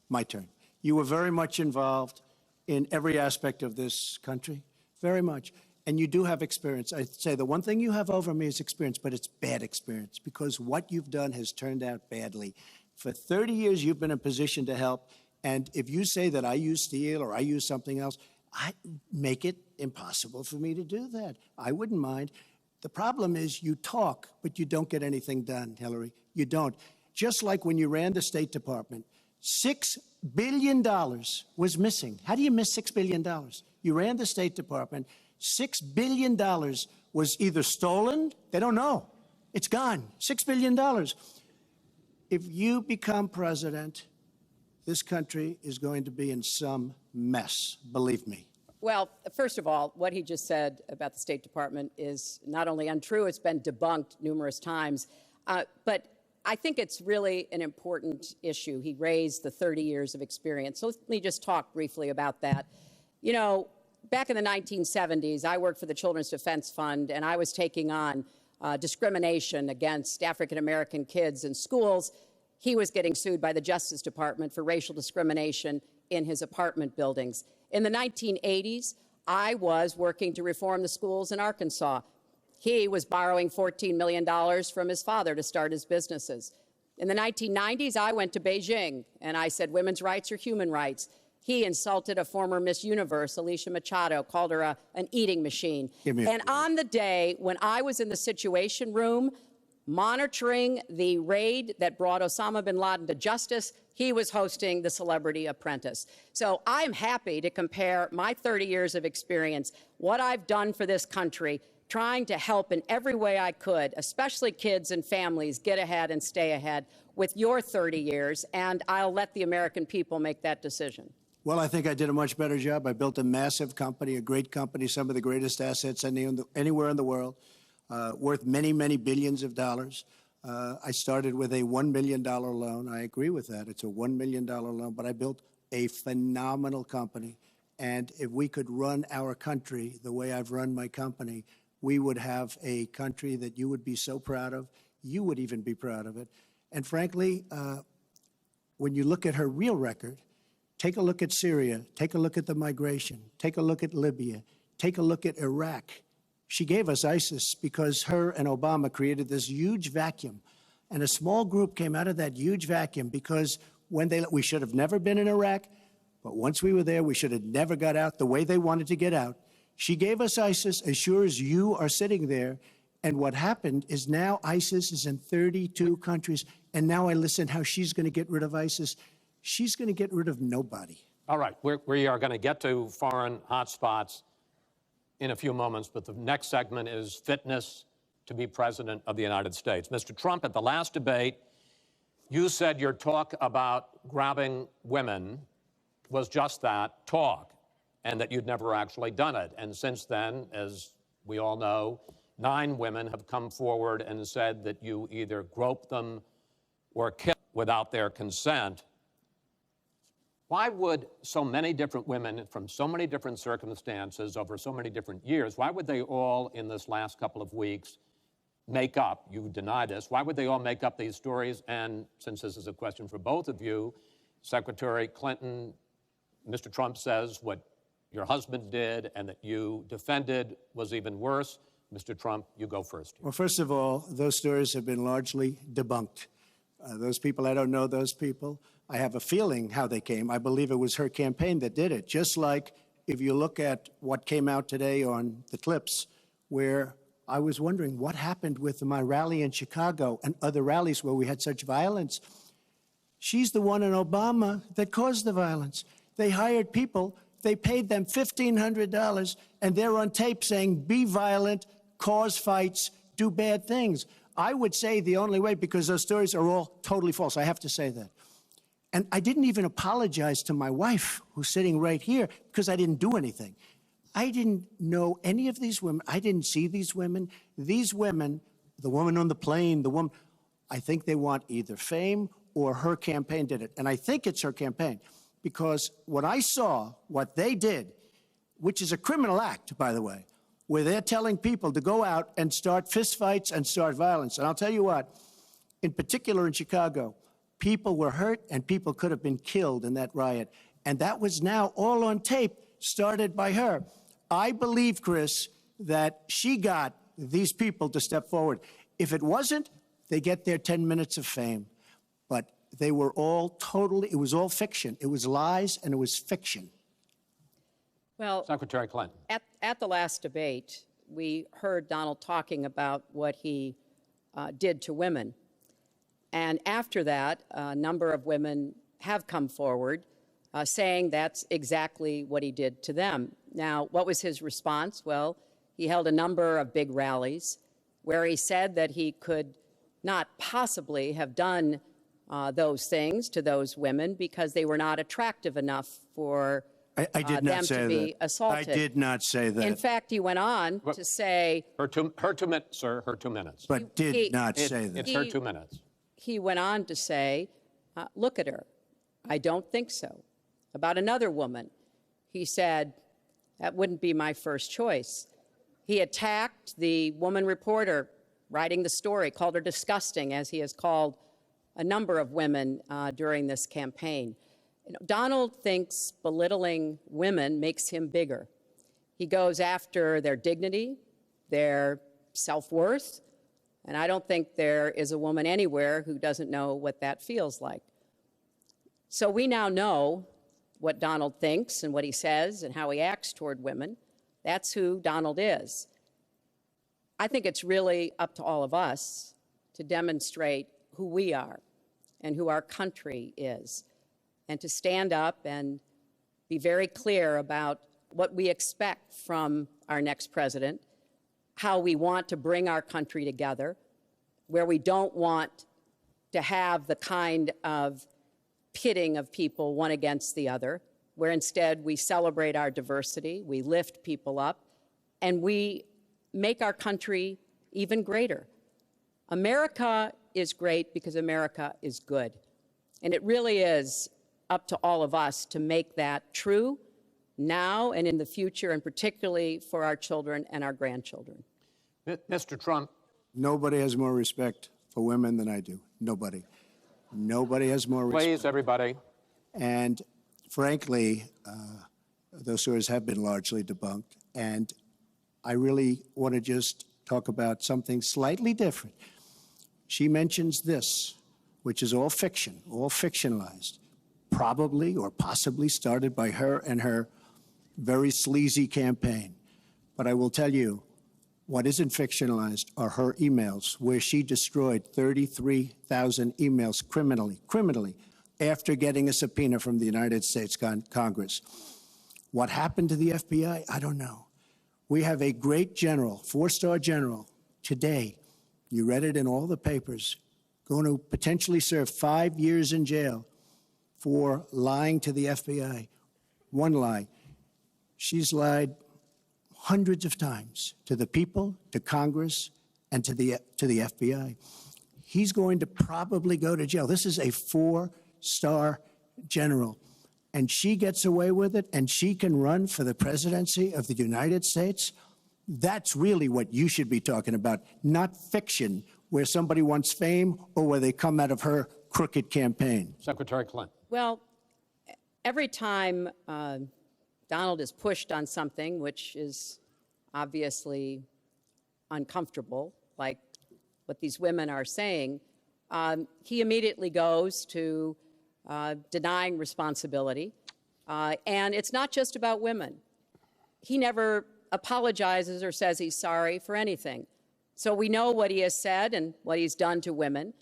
my turn. You were very much involved in every aspect of this country, very much. And you do have experience. I'd say the one thing you have over me is experience, but it's bad experience because what you've done has turned out badly. For 30 years, you've been in a position to help. And if you say that I use steel or I use something else, I make it impossible for me to do that. I wouldn't mind. The problem is you talk, but you don't get anything done, Hillary. You don't. Just like when you ran the State Department, $6 billion was missing. How do you miss $6 billion? You ran the State Department. $6 billion was either stolen, they don't know. It's gone. $6 billion. If you become president, this country is going to be in some mess, believe me. Well, first of all, what he just said about the State Department is not only untrue, it's been debunked numerous times. But I think it's really an important issue. He raised the 30 years of experience. So let me just talk briefly about that. You know, back in the 1970s, I worked for the Children's Defense Fund, and I was taking on discrimination against African-American kids in schools. He was getting sued by the Justice Department for racial discrimination in his apartment buildings. In the 1980s, I was working to reform the schools in Arkansas. He was borrowing $14 million from his father to start his businesses. In the 1990s, I went to Beijing, and I said women's rights are human rights. He insulted a former Miss Universe, Alicia Machado, called her an eating machine. And on the day when I was in the Situation Room monitoring the raid that brought Osama bin Laden to justice, he was hosting the Celebrity Apprentice. So I'm happy to compare my 30 years of experience, what I've done for this country, trying to help in every way I could, especially kids and families, get ahead and stay ahead, with your 30 years, and I'll let the American people make that decision. Well, I think I did a much better job. I built a massive company, a great company, some of the greatest assets anywhere in the world, worth many, many billions of dollars. I started with a $1 million loan. I agree with that. It's a $1 million loan, but I built a phenomenal company. And if we could run our country the way I've run my company, we would have a country that you would be so proud of. You would even be proud of it. And frankly, when you look at her real record, take a look at Syria, take a look at the migration, take a look at Libya, take a look at Iraq. She gave us ISIS because her and Obama created this huge vacuum. And a small group came out of that huge vacuum because we should have never been in Iraq, but once we were there, we should have never got out the way they wanted to get out. She gave us ISIS as sure as you are sitting there. And what happened is now ISIS is in 32 countries. And now I listen how she's going to get rid of ISIS. She's going to get rid of nobody. All right, we are going to get to foreign hotspots in a few moments, but the next segment is fitness to be president of the United States. Mr. Trump, at the last debate, you said your talk about grabbing women was just that, talk, and that you'd never actually done it. And since then, as we all know, 9 women have come forward and said that you either groped them or kissed without their consent. Why would so many different women from so many different circumstances over so many different years, why would they all in this last couple of weeks make up, you deny this, why would they all make up these stories? And since this is a question for both of you, Secretary Clinton, Mr. Trump says what your husband did and that you defended was even worse. Mr. Trump, you go first. Well, first of all, those stories have been largely debunked. Those people, I don't know those people. I have a feeling how they came. I believe it was her campaign that did it. Just like if you look at what came out today on the clips, where I was wondering what happened with my rally in Chicago and other rallies where we had such violence. She's the one in Obama that caused the violence. They hired people, they paid them $1,500, and they're on tape saying, be violent, cause fights, do bad things. I would say the only way, because those stories are all totally false, I have to say that. And I didn't even apologize to my wife, who's sitting right here, because I didn't do anything. I didn't know any of these women. I didn't see these women. These women, the woman on the plane, the woman, I think they want either fame or her campaign did it. And I think it's her campaign, because when I saw what they did, which is a criminal act, by the way, where they're telling people to go out and start fistfights and start violence. And I'll tell you what, in particular in Chicago, people were hurt and people could have been killed in that riot. And that was now all on tape, started by her. I believe, Chris, that she got these people to step forward. If it wasn't, they get their 10 minutes of fame. But they were all totally, it was all fiction. It was lies and it was fiction. Well, Secretary Clinton. At the last debate, we heard Donald talking about what he did to women. And after that, a number of women have come forward saying that's exactly what he did to them. Now, what was his response? Well, he held a number of big rallies where he said that he could not possibly have done those things to those women because they were not attractive enough for them to be assaulted. I did not say that. In fact, he went on to say... Her 2 minutes, sir, her 2 minutes. But did not say that. It's her 2 minutes. He went on to say, look at her. I don't think so. About another woman, he said, that wouldn't be my first choice. He attacked the woman reporter writing the story, called her disgusting, as he has called a number of women during this campaign. You know, Donald thinks belittling women makes him bigger. He goes after their dignity, their self-worth, and I don't think there is a woman anywhere who doesn't know what that feels like. So we now know what Donald thinks and what he says and how he acts toward women. That's who Donald is. I think it's really up to all of us to demonstrate who we are and who our country is, and to stand up and be very clear about what we expect from our next president, how we want to bring our country together, where we don't want to have the kind of pitting of people one against the other, where instead we celebrate our diversity, we lift people up, and we make our country even greater. America is great because America is good. And it really is up to all of us to make that true now and in the future, and particularly for our children and our grandchildren. Mr. Trump. Nobody has more respect for women than I do. Nobody. Nobody has more respect. Please, everybody. And frankly, those stories have been largely debunked. And I really want to just talk about something slightly different. She mentions this, which is all fiction, all fictionalized, probably or possibly started by her and her very sleazy campaign. But I will tell you, what isn't fictionalized are her emails, where she destroyed 33,000 emails criminally, after getting a subpoena from the United States Congress. What happened to the FBI? I don't know. We have a great general, four-star general, today, you read it in all the papers, going to potentially serve 5 years in jail for lying to the FBI. One lie. She's lied hundreds of times to the people, to Congress, and to the FBI. He's going to probably go to jail. This is a four-star general, and she gets away with it, and she can run for the presidency of the United States. That's really what you should be talking about, not fiction, where somebody wants fame or where they come out of her crooked campaign. Secretary Clinton. Well, every time Donald is pushed on something which is obviously uncomfortable, like what these women are saying, he immediately goes to denying responsibility. And it's not just about women. He never apologizes or says he's sorry for anything. So we know what he has said and what he's done to women,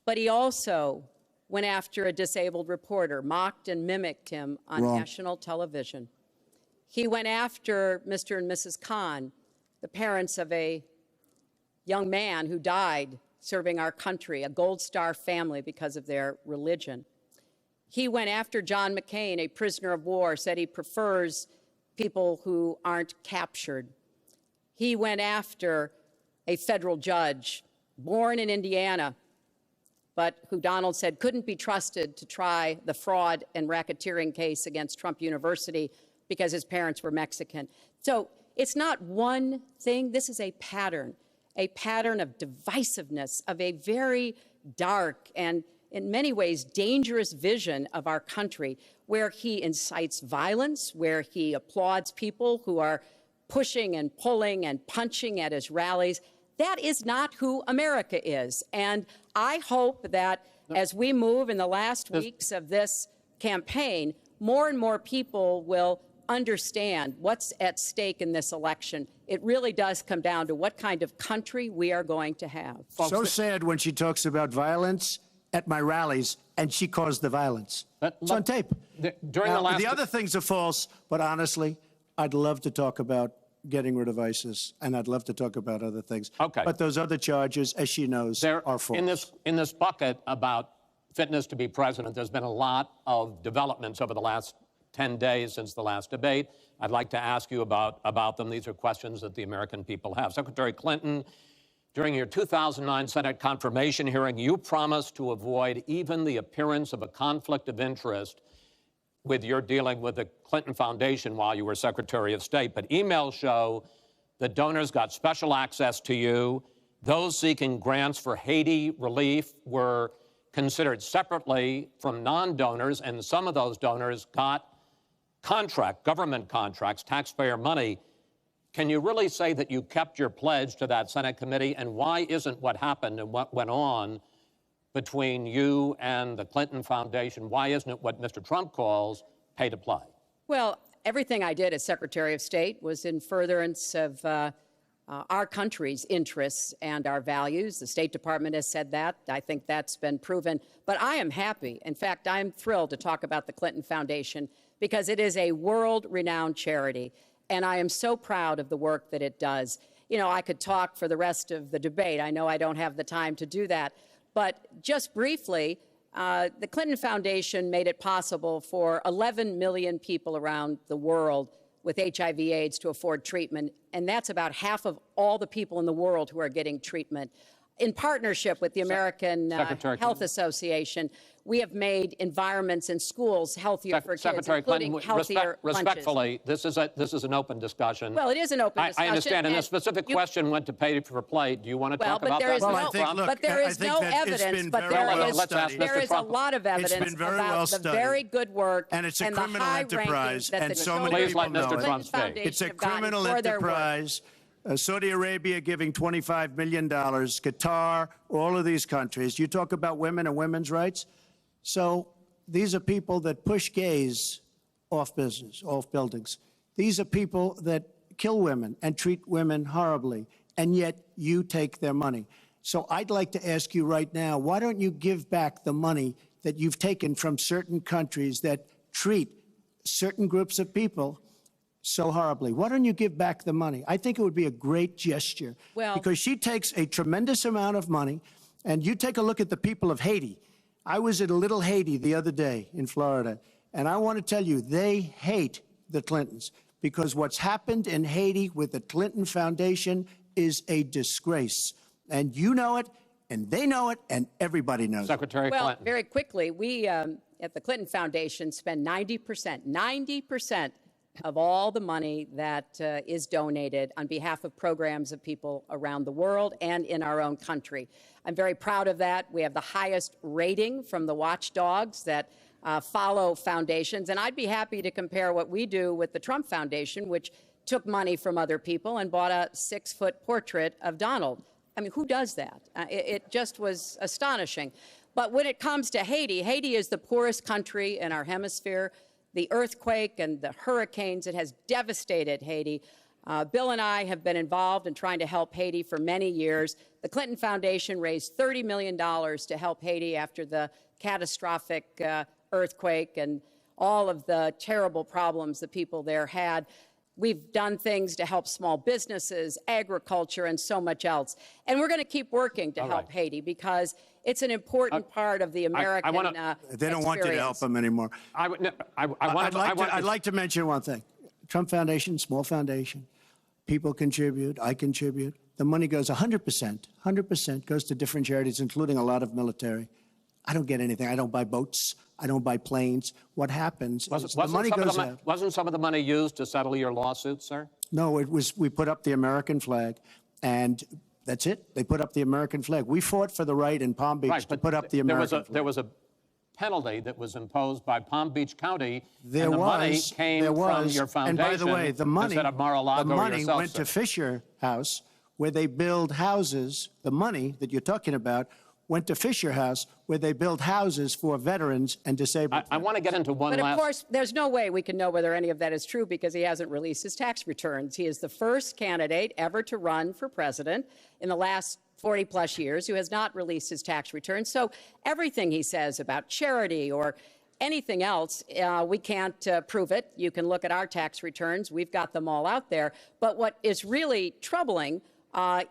but he also went after a disabled reporter, mocked and mimicked him on Wrong. national television. He went after Mr. and Mrs. Khan, the parents of a young man who died serving our country, a Gold Star family because of their religion. He went after John McCain, a prisoner of war, said he prefers people who aren't captured. He went after a federal judge, born in Indiana, but who Donald said couldn't be trusted to try the fraud and racketeering case against Trump University because his parents were Mexican. So it's not one thing. This is a pattern of divisiveness, of a very dark and in many ways dangerous vision of our country, where he incites violence, where he applauds people who are pushing and pulling and punching at his rallies. That is not who America is. And I hope that as we move in the last weeks of this campaign, more and more people will understand what's at stake in this election. It really does come down to what kind of country we are going to have. So sad when she talks about violence at my rallies, and she caused the violence. It's on tape. During the last... The other things are false, but honestly, I'd love to talk about getting rid of ISIS, and I'd love to talk about other things. Okay. But those other charges, as she knows, are false. In this bucket about fitness to be president, there's been a lot of developments over the last 10 days since the last debate. I'd like to ask you about them. These are questions that the American people have. Secretary Clinton, during your 2009 Senate confirmation hearing, you promised to avoid even the appearance of a conflict of interest with your dealing with the Clinton Foundation while you were Secretary of State. But emails show that donors got special access to you. Those seeking grants for Haiti relief were considered separately from non-donors, and some of those donors got government contracts, taxpayer money. Can you really say that you kept your pledge to that Senate committee? And why isn't what happened and what went on between you and the Clinton Foundation, why isn't it what Mr. Trump calls pay to play? Well, everything I did as Secretary of State was in furtherance of our country's interests and our values. The State Department has said that. I think that's been proven. But I am happy. In fact, I'm thrilled to talk about the Clinton Foundation because it is a world-renowned charity. And I am so proud of the work that it does. You know, I could talk for the rest of the debate. I know I don't have the time to do that. But just briefly, the Clinton Foundation made it possible for 11 million people around the world with HIV/AIDS to afford treatment. And that's about half of all the people in the world who are getting treatment. In partnership with the American Health Association, we have environments environments in schools healthier for kids, Secretary including Clinton, healthier respectfully, this is an open discussion. Well, it is an open discussion. I understand, and the specific question went to pay for play. Do you want to talk about that? But there is no evidence, but there is a lot of evidence about the very good work and it's a the criminal high enterprise, rankings that and the so many people know Mr. Trump it. speak. It's a criminal for their work. enterprise. Saudi Arabia giving $25 million, Qatar, all of these countries. You talk about women and women's rights. So these are people that push gays off buildings. These are people that kill women and treat women horribly, and yet you take their money. So I'd like to ask you right now, why don't you give back the money that you've taken from certain countries that treat certain groups of people so horribly? Why don't you give back the money? I think it would be a great gesture, because she takes a tremendous amount of money, and you take a look at the people of Haiti. I was at a little Haiti the other day in Florida, and I want to tell you, they hate the Clintons, because what's happened in Haiti with the Clinton Foundation is a disgrace. And you know it, and they know it, and everybody knows Secretary it. Clinton. Well, very quickly, we at the Clinton Foundation spend 90% of all the money that is donated on behalf of programs of people around the world and in our own country. I'm very proud of that. We have the highest rating from the watchdogs that follow foundations, and I'd be happy to compare what we do with the Trump Foundation, which took money from other people and bought a 6-foot portrait of Donald. I mean, who does that? It just was astonishing. But when it comes to Haiti, Haiti is the poorest country in our hemisphere. The earthquake and the hurricanes, it has devastated Haiti. Bill and I have been involved in trying to help Haiti for many years. The Clinton Foundation raised $30 million to help Haiti after the catastrophic earthquake and all of the terrible problems the people there had. We've done things to help small businesses, agriculture, and so much else. And we're going to keep working to help Haiti because it's an important part of the American They don't want you to help them anymore. I'd like to mention one thing. Trump Foundation, small foundation. People contribute. I contribute. The money goes 100% goes to different charities, including a lot of military. I don't get anything. I don't buy boats. I don't buy planes. What happens is the money goes out. Wasn't some of the money used to settle your lawsuit, sir? No, it was, we put up the American flag, and that's it. They put up the American flag. We fought for the right in Palm Beach to put up the American flag. There was a penalty that was imposed by Palm Beach County, and the money came from your foundation. And by the way, the money, instead of Mar-a-Lago the money yourself, went to Fisher House, where they build houses. The money that you're talking about went to Fisher House, where they build houses for veterans and disabled. I want to get into one last... But of course, there's no way we can know whether any of that is true because he hasn't released his tax returns. He is the first candidate ever to run for president in the last 40-plus years who has not released his tax returns. So everything he says about charity or anything else, we can't prove it. You can look at our tax returns. We've got them all out there. But what is really troubling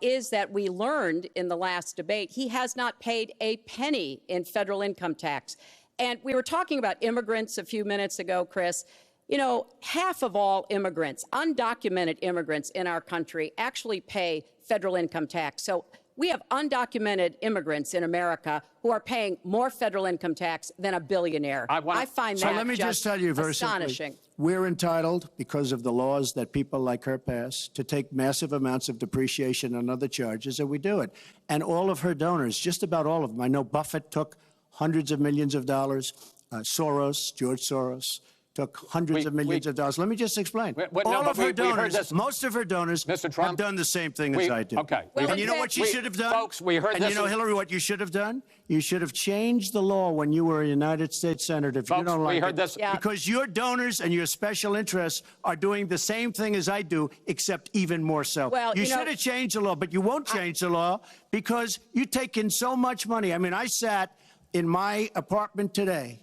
is that we learned in the last debate he has not paid a penny in federal income tax. And we were talking about immigrants a few minutes ago, Chris. You know, half of all immigrants, undocumented immigrants in our country, actually pay federal income tax. So we have undocumented immigrants in America who are paying more federal income tax than a billionaire. I find that let me just tell you very astonishing. Simply, we're entitled, because of the laws that people like her pass, to take massive amounts of depreciation and other charges, and we do it. And all of her donors, just about all of them, I know Buffett took hundreds of millions of dollars, George Soros, took hundreds of millions of dollars. Let me just explain. All of her donors, most of her donors have done the same thing as I do. Okay. And you know what she should have done? Folks, we heard and this. You know, Hillary, what you should have done? You should have changed the law when you were a United States Senator. If you don't like it, because your donors and your special interests are doing the same thing as I do, except even more so. Well, you should have changed the law, but you won't change the law because you take in so much money. I mean, I sat in my apartment today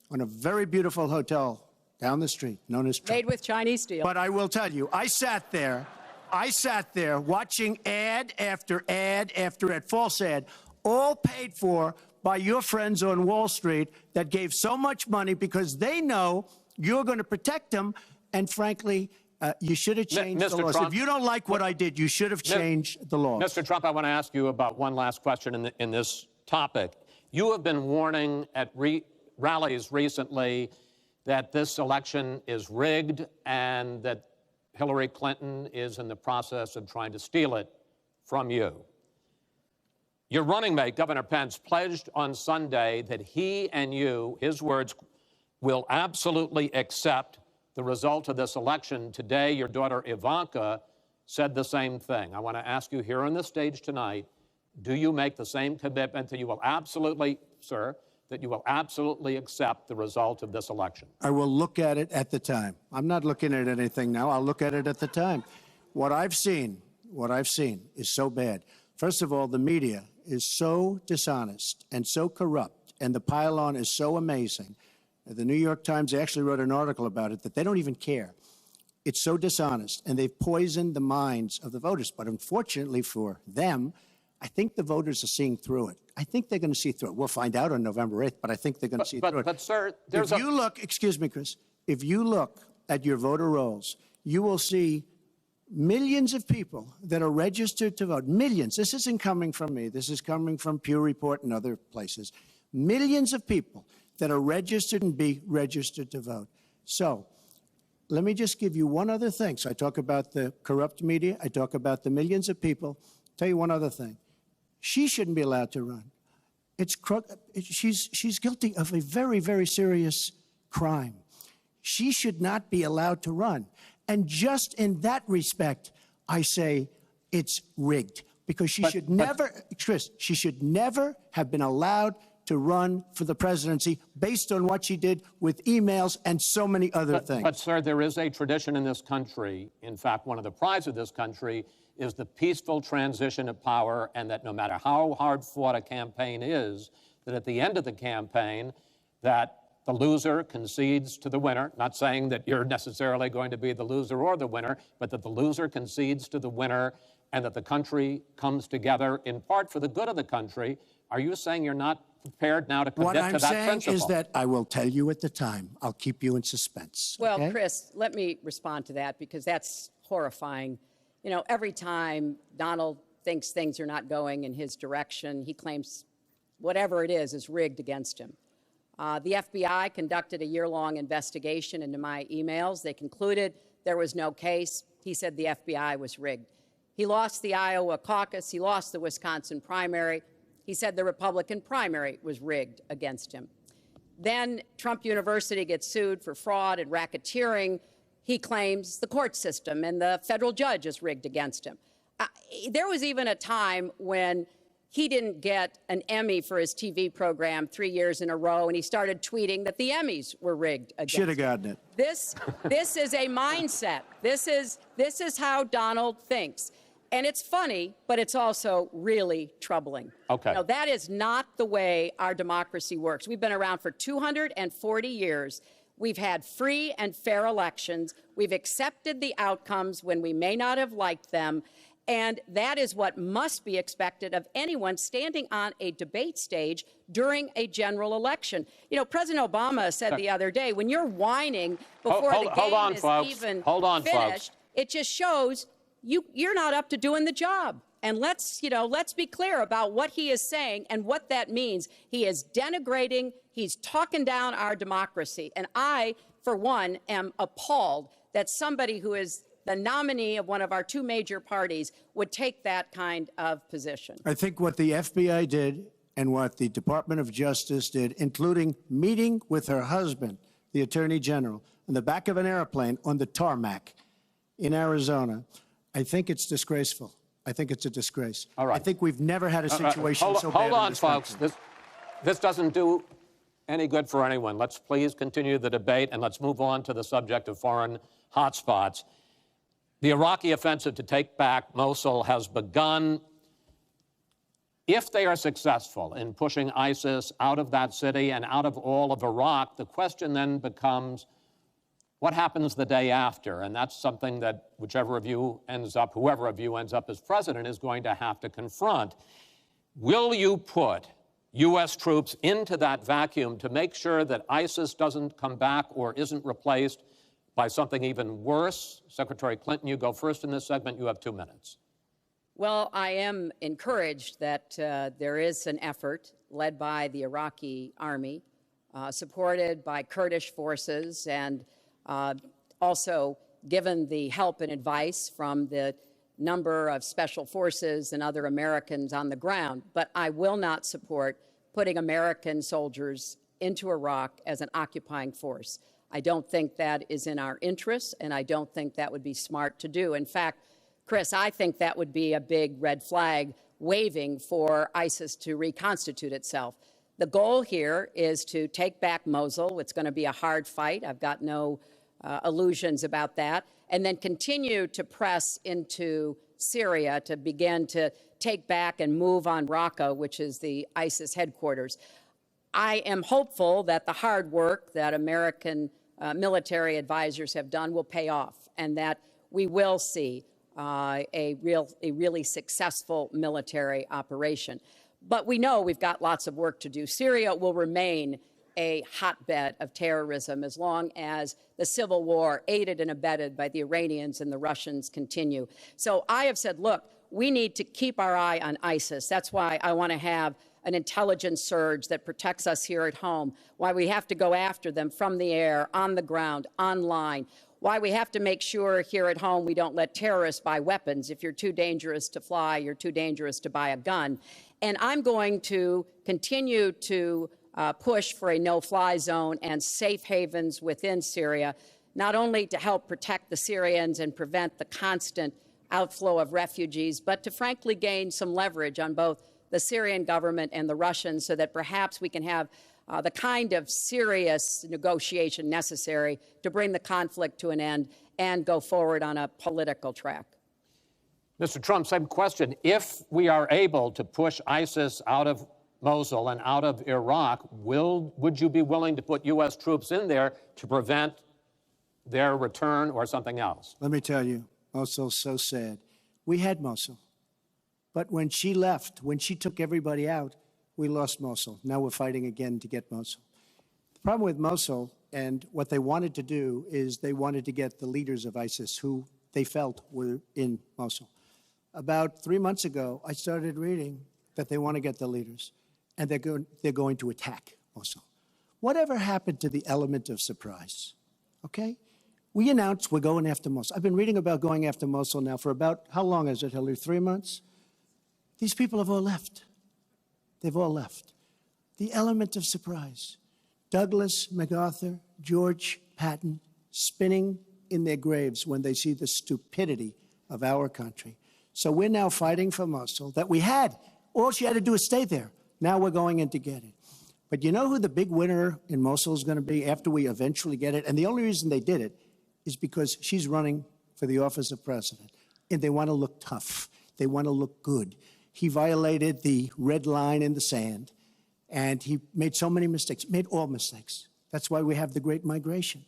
on a very beautiful hotel down the street, known as Trump. Made with Chinese steel. But I will tell you, I sat there watching ad after ad after ad, false ad, all paid for by your friends on Wall Street that gave so much money because they know you're going to protect them. And frankly, you should have changed the laws. If you don't like what I did, you should have changed the laws. Mr. Trump, I want to ask you about one last question in this topic. You have been warning at rallies recently that this election is rigged and that Hillary Clinton is in the process of trying to steal it from you. Your running mate, Governor Pence, pledged on Sunday that he and you, his words, will absolutely accept the result of this election. Today, your daughter Ivanka said the same thing. I want to ask you here on the stage tonight, do you make the same commitment that you will absolutely, sir, that you will absolutely accept the result of this election? I will look at it at the time. I'm not looking at anything now. I'll look at it at the time. What I've seen is so bad. First of all, the media is so dishonest and so corrupt, and the pile-on is so amazing. The New York Times actually wrote an article about it that they don't even care. It's so dishonest, and they've poisoned the minds of the voters. But unfortunately for them, I think the voters are seeing through it. I think they're going to see through it. We'll find out on November 8th, but I think they're going to see through it. But, sir, if you look, excuse me, Chris, if you look at your voter rolls, you will see millions of people that are registered to vote. Millions. This isn't coming from me. This is coming from Pew Report and other places. Millions of people that are registered and be registered to vote. So let me just give you one other thing. So I talk about the corrupt media. I talk about the millions of people. Tell you one other thing. She shouldn't be allowed to run. She's guilty of a very, very serious crime. She should not be allowed to run. And just in that respect, I say it's rigged because she should never, Chris, she should never have been allowed to run for the presidency based on what she did with emails and so many other things. But, sir, there is a tradition in this country. In fact, one of the prides of this country is the peaceful transition of power, and that no matter how hard fought a campaign is, that at the end of the campaign, that the loser concedes to the winner, not saying that you're necessarily going to be the loser or the winner, but that the loser concedes to the winner and that the country comes together in part for the good of the country. Are you saying you're not prepared now to commit to that principle? What I'm saying is that I will tell you at the time. I'll keep you in suspense. Well, okay? Chris, let me respond to that because that's horrifying. You know, every time Donald thinks things are not going in his direction, he claims whatever it is rigged against him. The FBI conducted a year-long investigation into my emails. They concluded there was no case. He said the FBI was rigged. He lost the Iowa caucus. He lost the Wisconsin primary. He said the Republican primary was rigged against him. Then Trump University gets sued for fraud and racketeering. He claims the court system and the federal judge is rigged against him. There was even a time when he didn't get an Emmy for his TV program 3 years in a row, and he started tweeting that the Emmys were rigged against him. Should have gotten it. This is a mindset. This is how Donald thinks. And it's funny, but it's also really troubling. Okay. Now, that is not the way our democracy works. We've been around for 240 years. We've had free and fair elections. We've accepted the outcomes when we may not have liked them. And that is what must be expected of anyone standing on a debate stage during a general election. You know, President Obama said the other day, when you're whining before the game is even finished, it just shows you're not up to doing the job. And let's be clear about what he is saying and what that means. He is denigrating, he's talking down our democracy. And I, for one, am appalled that somebody who is the nominee of one of our two major parties would take that kind of position. I think what the FBI did and what the Department of Justice did, including meeting with her husband, the Attorney General, in the back of an airplane on the tarmac in Arizona, I think it's disgraceful. I think it's a disgrace. All right. I think we've never had a situation so bad Hold on, in this folks. country. This doesn't do any good for anyone. Let's please continue the debate, and let's move on to the subject of foreign hotspots. The Iraqi offensive to take back Mosul has begun. If they are successful in pushing ISIS out of that city and out of all of Iraq, the question then becomes, what happens the day after? And that's something that whoever of you ends up as president is going to have to confront. Will you put U.S. troops into that vacuum to make sure that ISIS doesn't come back or isn't replaced by something even worse? Secretary Clinton, you go first in this segment. You have 2 minutes. Well, I am encouraged that there is an effort led by the Iraqi army, supported by Kurdish forces, and also given the help and advice from the number of special forces and other Americans on the ground. But I will not support putting American soldiers into Iraq as an occupying force. I don't think that is in our interests, and I don't think that would be smart to do. In fact, Chris, I think that would be a big red flag waving for ISIS to reconstitute itself. The goal here is to take back Mosul. It's going to be a hard fight. I've got no illusions about that. And then continue to press into Syria to begin to take back and move on Raqqa, which is the ISIS headquarters. I am hopeful that the hard work that American military advisors have done will pay off, and that we will see a really successful military operation. But we know we've got lots of work to do. Syria will remain a hotbed of terrorism as long as the civil war, aided and abetted by the Iranians and the Russians, continue. So I have said, look, we need to keep our eye on ISIS. That's why I want to have an intelligence surge that protects us here at home, why we have to go after them from the air, on the ground, online, why we have to make sure here at home we don't let terrorists buy weapons. If you're too dangerous to fly, you're too dangerous to buy a gun. And I'm going to continue to push for a no-fly zone and safe havens within Syria, not only to help protect the Syrians and prevent the constant outflow of refugees, but to frankly gain some leverage on both the Syrian government and the Russians so that perhaps we can have the kind of serious negotiation necessary to bring the conflict to an end and go forward on a political track. Mr. Trump, same question. If we are able to push ISIS out of Mosul and out of Iraq, would you be willing to put U.S. troops in there to prevent their return or something else? Let me tell you, Mosul's so sad. We had Mosul. But when she left, when she took everybody out, we lost Mosul. Now we're fighting again to get Mosul. The problem with Mosul and what they wanted to do is they wanted to get the leaders of ISIS who they felt were in Mosul. About 3 months ago, I started reading that they want to get the leaders and they're going to attack Mosul. Whatever happened to the element of surprise? Okay? We announced we're going after Mosul. I've been reading about going after Mosul now for about, how long is it, Hilary? 3 months? These people have all left. They've all left. The element of surprise. Douglas MacArthur, George Patton, spinning in their graves when they see the stupidity of our country. So we're now fighting for Mosul that we had. All she had to do is stay there. Now we're going in to get it. But you know who the big winner in Mosul is going to be after we eventually get it? And the only reason they did it is because she's running for the office of president. And they want to look tough. They want to look good. He violated the red line in the sand. And he made so many mistakes, made all mistakes. That's why we have the Great Migration.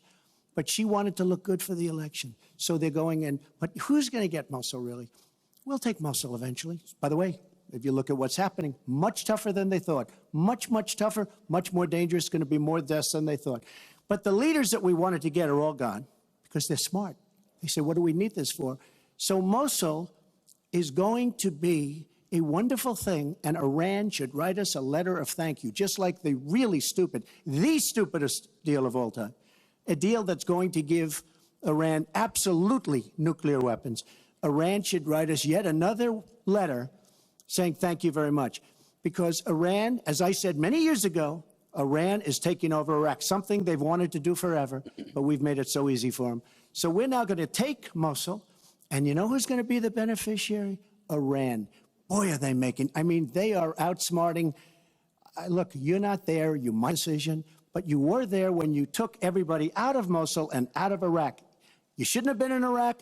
But she wanted to look good for the election. So they're going in. But who's going to get Mosul, really? We'll take Mosul eventually. By the way, if you look at what's happening, much tougher than they thought. Much, much tougher, much more dangerous, going to be more deaths than they thought. But the leaders that we wanted to get are all gone because they're smart. They said, what do we need this for? So Mosul is going to be a wonderful thing, and Iran should write us a letter of thank you, just like the really stupid, the stupidest deal of all time, a deal that's going to give Iran absolutely nuclear weapons. Iran should write us yet another letter saying thank you very much, because Iran, as I said many years ago, Iran is taking over Iraq, something they've wanted to do forever, but we've made it so easy for them. So we're now going to take Mosul, and you know who's going to be the beneficiary? Iran. Boy, are they making, I mean, they are outsmarting. Look, you're not there, you might decision, but you were there when you took everybody out of Mosul and out of Iraq. You shouldn't have been in Iraq,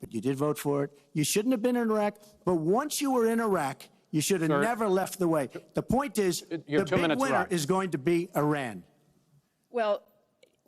but you did vote for it. You shouldn't have been in Iraq, but once you were in Iraq, you should have never left the way. The point is, the big winner is going to be Iran. Well,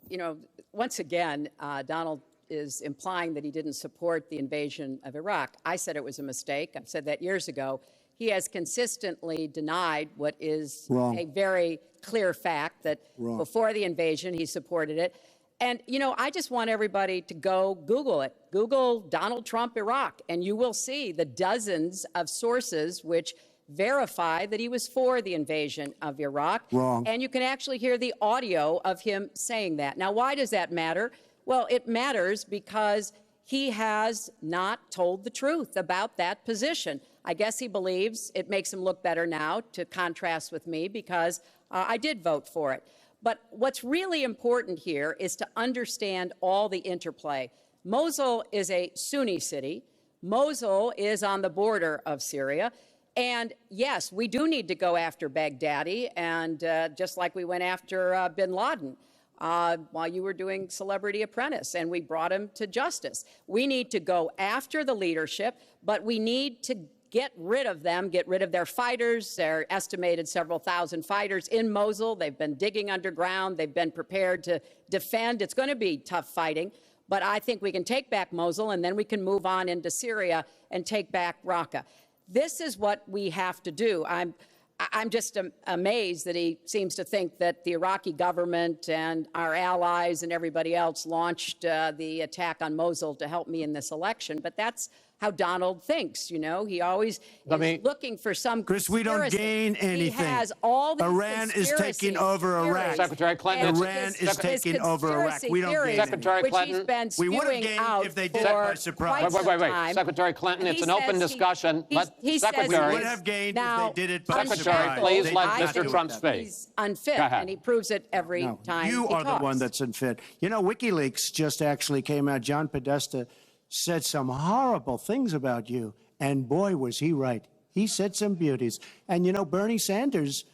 you know, once again, Donald is implying that he didn't support the invasion of Iraq. I said it was a mistake. I've said that years ago. He has consistently denied what is a very clear fact, that before the invasion, he supported it. And, you know, I just want everybody to go Google it. Google Donald Trump, Iraq, and you will see the dozens of sources which verify that he was for the invasion of Iraq. And you can actually hear the audio of him saying that. Now, why does that matter? Well, it matters because he has not told the truth about that position. I guess he believes it makes him look better now to contrast with me because I did vote for it. But what's really important here is to understand all the interplay. Mosul is a Sunni city. Mosul is on the border of Syria. And yes, we do need to go after Baghdadi, and just like we went after bin Laden while you were doing Celebrity Apprentice, and we brought him to justice. We need to go after the leadership, but we need to get rid of them, get rid of their fighters. They're estimated several thousand fighters in Mosul. They've been digging underground. They've been prepared to defend. It's going to be tough fighting, but I think we can take back Mosul, and then we can move on into Syria and take back Raqqa. This is what we have to do. I'm just amazed that he seems to think that the Iraqi government and our allies and everybody else launched the attack on Mosul to help me in this election. But that's how Donald thinks, you know. He always is looking for some Chris, we don't gain anything. He has all these Iran is taking over Iraq. Secretary Clinton. Iran is taking over Iraq. We don't gain Secretary anything. Clinton. We would have gained if they did it by surprise. Wait. Secretary Clinton, it's an open discussion. Secretary. We would have gained if they did it by surprise. Secretary, please let Mr. Trump speak. He's unfit, and he proves it every time he talks. You are the one that's unfit. You know, WikiLeaks just actually came out. John Podesta said some horrible things about you, and boy, was he right. He said some beauties. And, you know, Bernie Sanders,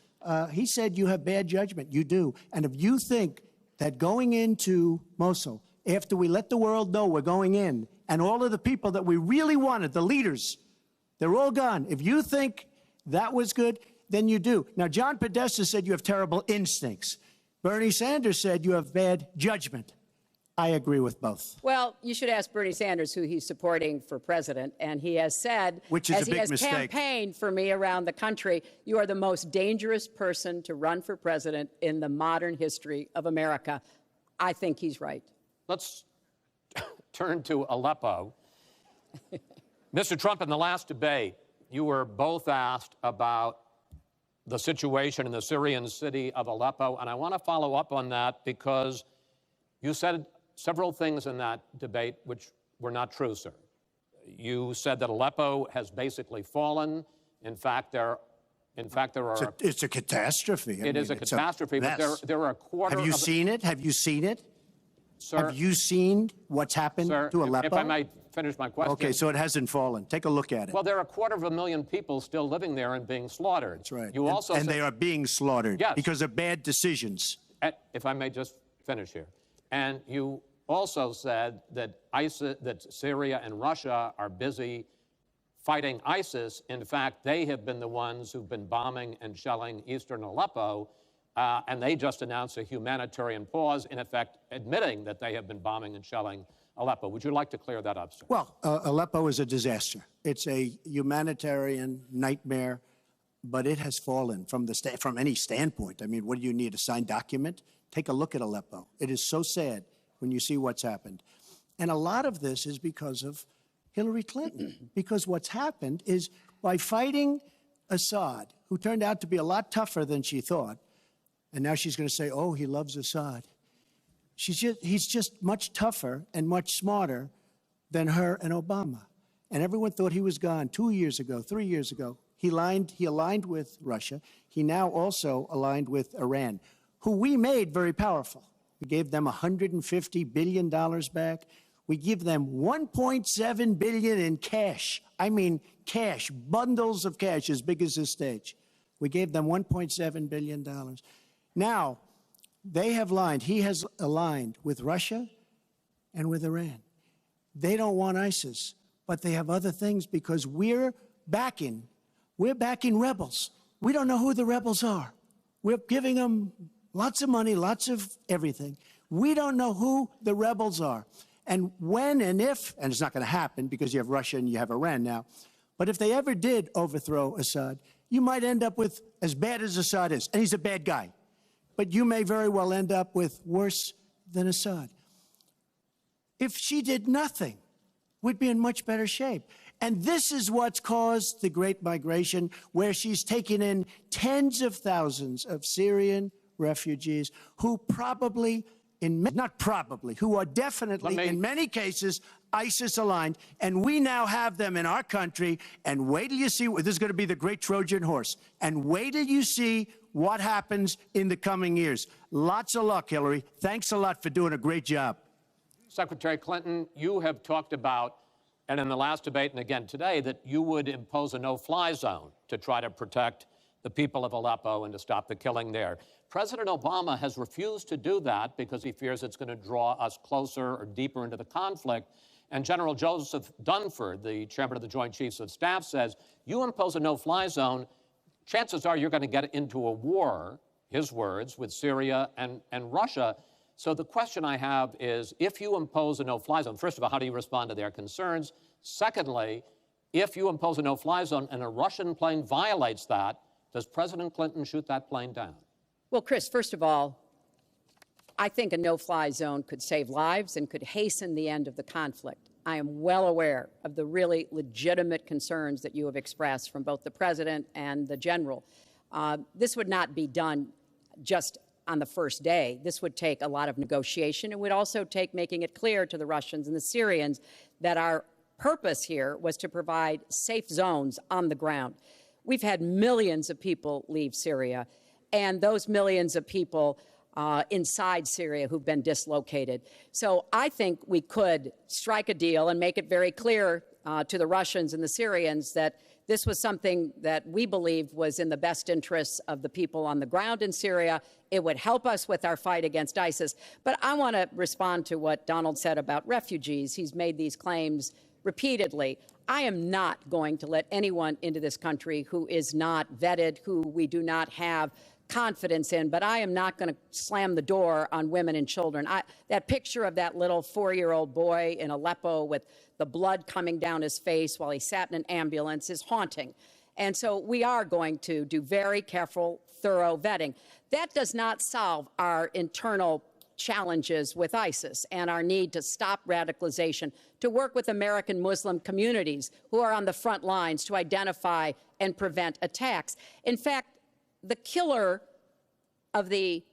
he said you have bad judgment. You do. And if you think that going into Mosul, after we let the world know we're going in, and all of the people that we really wanted, the leaders, they're all gone. If you think that was good, than you do. Now, John Podesta said you have terrible instincts. Bernie Sanders said you have bad judgment. I agree with both. Well, you should ask Bernie Sanders who he's supporting for president, and he has said, which is as a big he has mistake. Campaigned for me around the country, you are the most dangerous person to run for president in the modern history of America. I think he's right. Let's turn to Aleppo. Mr. Trump, in the last debate, you were both asked about the situation in the Syrian city of Aleppo, and I want to follow up on that because you said several things in that debate which were not true, sir. You said that Aleppo has basically fallen. In fact, there are. It's a catastrophe. It is a catastrophe, but there are a quarter. Have you seen it? Have you seen it? Sir, have you seen what's happened to Aleppo? If I might finish my question. Okay, so it hasn't fallen. Take a look at it. Well, there are 250,000 people still living there and being slaughtered. That's right. You also and they are being slaughtered because of bad decisions. If I may just finish here. And you also said that that Syria and Russia are busy fighting ISIS. In fact, they have been the ones who've been bombing and shelling eastern Aleppo, and they just announced a humanitarian pause, in effect admitting that they have been bombing and shelling Aleppo. Would you like to clear that up, sir? Well, Aleppo is a disaster. It's a humanitarian nightmare, but it has fallen from any standpoint. I mean, what do you need, a signed document? Take a look at Aleppo. It is so sad when you see what's happened. And a lot of this is because of Hillary Clinton, because what's happened is by fighting Assad, who turned out to be a lot tougher than she thought, and now she's going to say, oh, he loves Assad. He's just much tougher and much smarter than her and Obama. And everyone thought he was gone 2 years ago, 3 years ago. He aligned with Russia. He now also aligned with Iran, who we made very powerful. We gave them $150 billion back. We give them $1.7 billion in cash. I mean cash, bundles of cash as big as this stage. We gave them $1.7 billion. Now, they have aligned. He has aligned with Russia and with Iran. They don't want ISIS, but they have other things because we're backing rebels. We don't know who the rebels are. We're giving them lots of money, lots of everything. We don't know who the rebels are. And when and if, and it's not going to happen because you have Russia and you have Iran now, but if they ever did overthrow Assad, you might end up with as bad as Assad is, and he's a bad guy. But you may very well end up with worse than Assad. If she did nothing, we'd be in much better shape. And this is what's caused the Great Migration, where she's taken in tens of thousands of Syrian refugees who who are definitely, in many cases, ISIS aligned, and we now have them in our country. And wait till you see, this is going to be the great Trojan horse. And wait till you see what happens in the coming years. Lots of luck, Hillary. Thanks a lot for doing a great job. Secretary Clinton, you have talked about, and in the last debate and again today, that you would impose a no-fly zone to try to protect the people of Aleppo and to stop the killing there. President Obama has refused to do that because he fears it's going to draw us closer or deeper into the conflict. And General Joseph Dunford, the chairman of the Joint Chiefs of Staff, says, you impose a no-fly zone, chances are you're going to get into a war, his words, with Syria and Russia. So the question I have is, if you impose a no-fly zone, first of all, how do you respond to their concerns? Secondly, if you impose a no-fly zone and a Russian plane violates that, does President Clinton shoot that plane down? Well, Chris, first of all, I think a no-fly zone could save lives and could hasten the end of the conflict. I am well aware of the really legitimate concerns that you have expressed from both the president and the general. This would not be done just on the first day. This would take a lot of negotiation. It would also take making it clear to the Russians and the Syrians that our purpose here was to provide safe zones on the ground. We've had millions of people leave Syria, and those millions of people inside Syria who've been dislocated. So I think we could strike a deal and make it very clear to the Russians and the Syrians that this was something that we believed was in the best interests of the people on the ground in Syria. It would help us with our fight against ISIS. But I want to respond to what Donald said about refugees. He's made these claims repeatedly. I am not going to let anyone into this country who is not vetted, who we do not have confidence in, but I am not going to slam the door on women and children. That picture of that little 4-year-old boy in Aleppo with the blood coming down his face while he sat in an ambulance is haunting. And so we are going to do very careful, thorough vetting. That does not solve our internal challenges with ISIS and our need to stop radicalization, to work with American Muslim communities who are on the front lines to identify and prevent attacks. In fact, the killer of the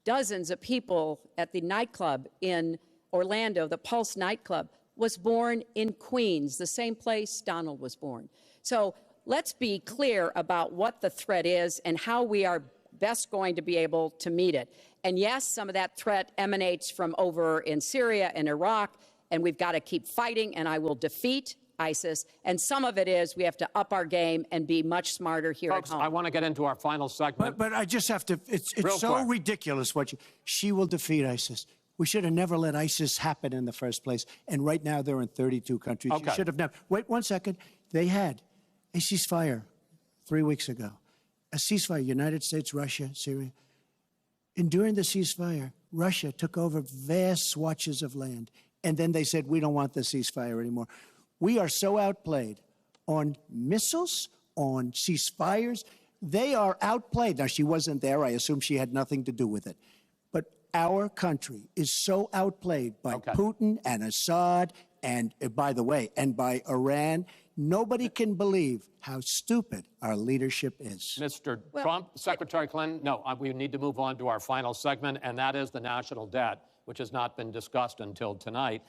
dozens of people at the nightclub in Orlando, the Pulse nightclub, was born in Queens, the same place Donald was born. So let's be clear about what the threat is and how we are best going to be able to meet it. And yes, some of that threat emanates from over in Syria and Iraq, and we've got to keep fighting, and I will defeat ISIS. And some of it is we have to up our game and be much smarter here Folks, at home. I want to get into our final segment. But I just have to, it's so quick. ridiculous what she will defeat ISIS. We should have never let ISIS happen in the first place. And right now they're in 32 countries. Okay. You should have never. Wait 1 second. They had a ceasefire 3 weeks ago. A ceasefire, United States, Russia, Syria. And during the ceasefire, Russia took over vast swatches of land. And then they said, we don't want the ceasefire anymore. We are so outplayed on missiles, on ceasefires. They are outplayed. Now, she wasn't there. I assume she had nothing to do with it. But our country is so outplayed by Putin and Assad and, by the way, and by Iran. Nobody can believe how stupid our leadership is. Mr. Trump, Secretary Clinton, no, we need to move on to our final segment, and that is the national debt, which has not been discussed until tonight.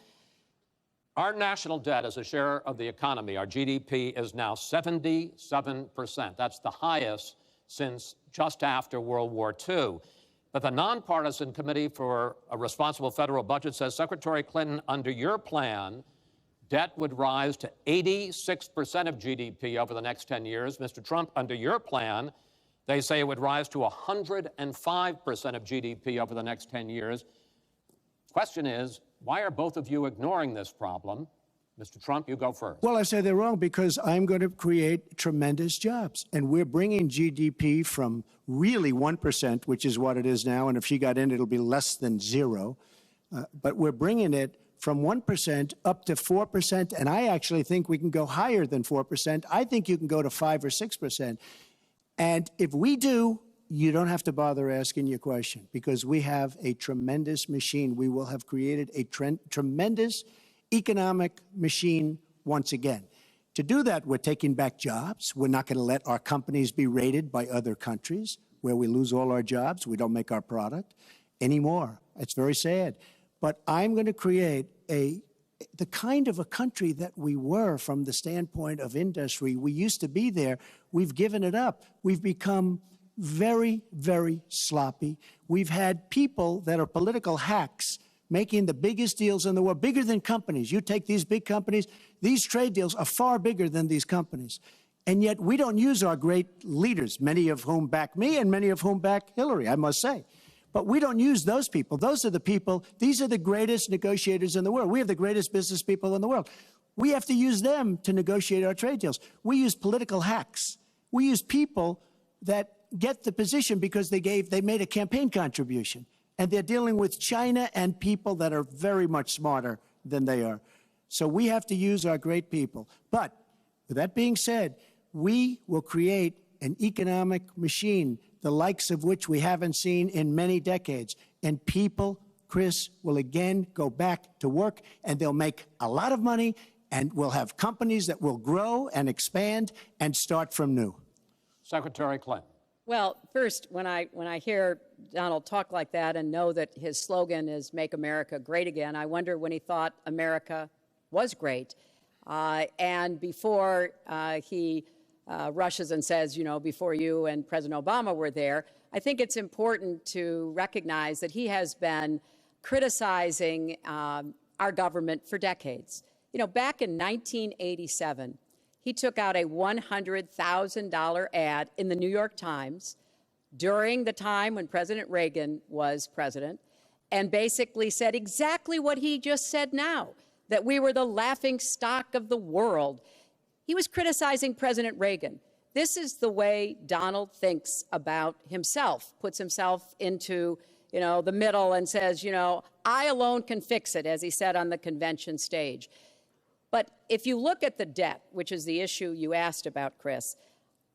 Our national debt as a share of the economy, our GDP, is now 77%. That's the highest since just after World War II. But the Nonpartisan Committee for a Responsible Federal Budget says, Secretary Clinton, under your plan, debt would rise to 86% of GDP over the next 10 years. Mr. Trump, under your plan, they say it would rise to 105% of GDP over the next 10 years. Question is, why are both of you ignoring this problem? Mr. Trump, you go first. Well, I say they're wrong because I'm going to create tremendous jobs. And we're bringing GDP from really 1%, which is what it is now. And if she got in, it'll be less than 0. But we're bringing it from 1% up to 4%. And I actually think we can go higher than 4%. I think you can go to 5 or 6%. And if we do, you don't have to bother asking your question because we have a tremendous machine. We will have created a tremendous economic machine once again. To do that, we're taking back jobs. We're not going to let our companies be raided by other countries where we lose all our jobs. We don't make our product anymore. It's very sad. But I'm going to create the kind of a country that we were from the standpoint of industry. We used to be there. We've given it up. We've become very, very sloppy. We've had people that are political hacks making the biggest deals in the world, bigger than companies. You take these big companies, these trade deals are far bigger than these companies. And yet we don't use our great leaders, many of whom back me and many of whom back Hillary, I must say. But we don't use those people. Those are the people, these are the greatest negotiators in the world. We have the greatest business people in the world. We have to use them to negotiate our trade deals. We use political hacks. We use people that get the position because they made a campaign contribution. And they're dealing with China and people that are very much smarter than they are. So we have to use our great people. But with that being said, we will create an economic machine, the likes of which we haven't seen in many decades. And people, Chris, will again go back to work, and they'll make a lot of money, and we'll have companies that will grow and expand and start from new. Secretary Clinton. Well, first, when I hear Donald talk like that and know that his slogan is "Make America Great Again," I wonder when he thought America was great. And before he rushes and says, you know, before you and President Obama were there, I think it's important to recognize that he has been criticizing our government for decades. You know, back in 1987, he took out a $100,000 ad in the New York Times during the time when President Reagan was president and basically said exactly what he just said now, that we were the laughing stock of the world. He was criticizing President Reagan. This is the way Donald thinks about himself, puts himself into, the middle and says, I alone can fix it, as he said on the convention stage. But if you look at the debt, which is the issue you asked about, Chris,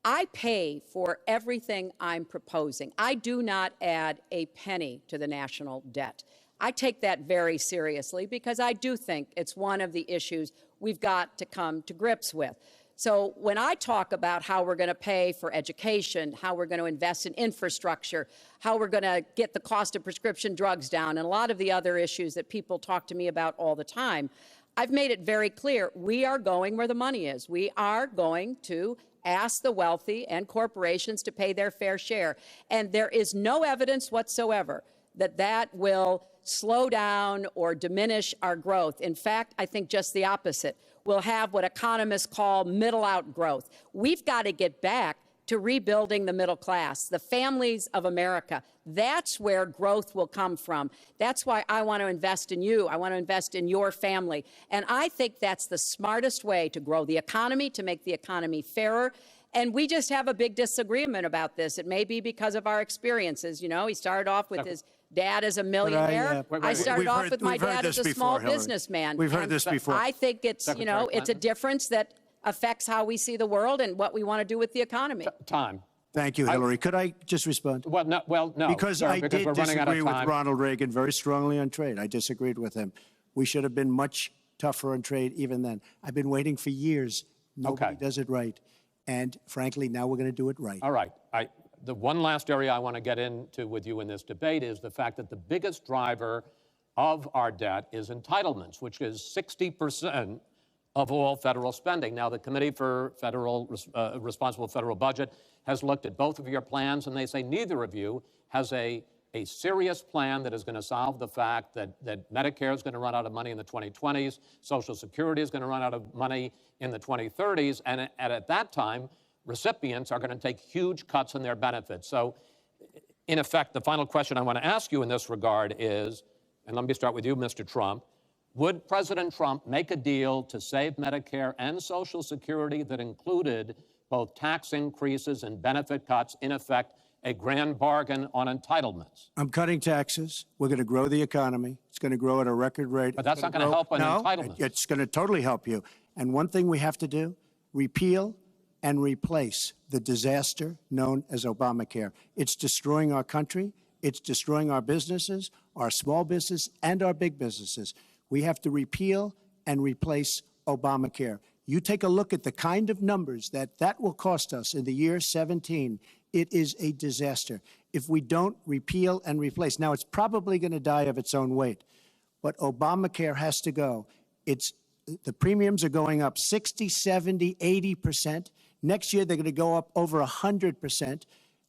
I pay for everything I'm proposing. I do not add a penny to the national debt. I take that very seriously because I do think it's one of the issues we've got to come to grips with. So when I talk about how we're going to pay for education, how we're going to invest in infrastructure, how we're going to get the cost of prescription drugs down, and a lot of the other issues that people talk to me about all the time, I've made it very clear we are going where the money is. We are going to ask the wealthy and corporations to pay their fair share. And there is no evidence whatsoever that that will slow down or diminish our growth. In fact, I think just the opposite. We'll have what economists call middle-out growth. We've got to get back to rebuilding the middle class, the families of America. That's where growth will come from. That's why I want to invest in you. I want to invest in your family. And I think that's the smartest way to grow the economy, to make the economy fairer. And we just have a big disagreement about this. It may be because of our experiences. He started off with his dad as a millionaire. I started off with my dad as a small businessman. We've heard this before. I think it's, it's a difference that affects how we see the world and what we want to do with the economy. Time. Thank you, Hilary. Could I just respond? Well, no. Because sir, I did we're running out of disagree with time. Ronald Reagan very strongly on trade. I disagreed with him. We should have been much tougher on trade even then. I've been waiting for years. Nobody does it right. And frankly, now we're going to do it right. All right. The one last area I want to get into with you in this debate is the fact that the biggest driver of our debt is entitlements, which is 60% of all federal spending. Now, the Committee for Responsible Federal Budget has looked at both of your plans, and they say neither of you has a serious plan that is going to solve the fact that Medicare is going to run out of money in the 2020s, Social Security is going to run out of money in the 2030s, and at that time, recipients are going to take huge cuts in their benefits. So, in effect, the final question I want to ask you in this regard is, and let me start with you, Mr. Trump, would President Trump make a deal to save Medicare and Social Security that included both tax increases and benefit cuts, in effect, a grand bargain on entitlements? I'm cutting taxes. We're going to grow the economy. It's going to grow at a record rate. But that's not going to help on entitlements. It's going to totally help you. And one thing we have to do, repeal and replace the disaster known as Obamacare. It's destroying our country. It's destroying our businesses, our small business, and our big businesses. We have to repeal and replace Obamacare. You take a look at the kind of numbers that will cost us in the year 17. It is a disaster if we don't repeal and replace. Now, it's probably going to die of its own weight, but Obamacare has to go. The premiums are going up 60, 70, 80%. Next year, they're going to go up over 100%.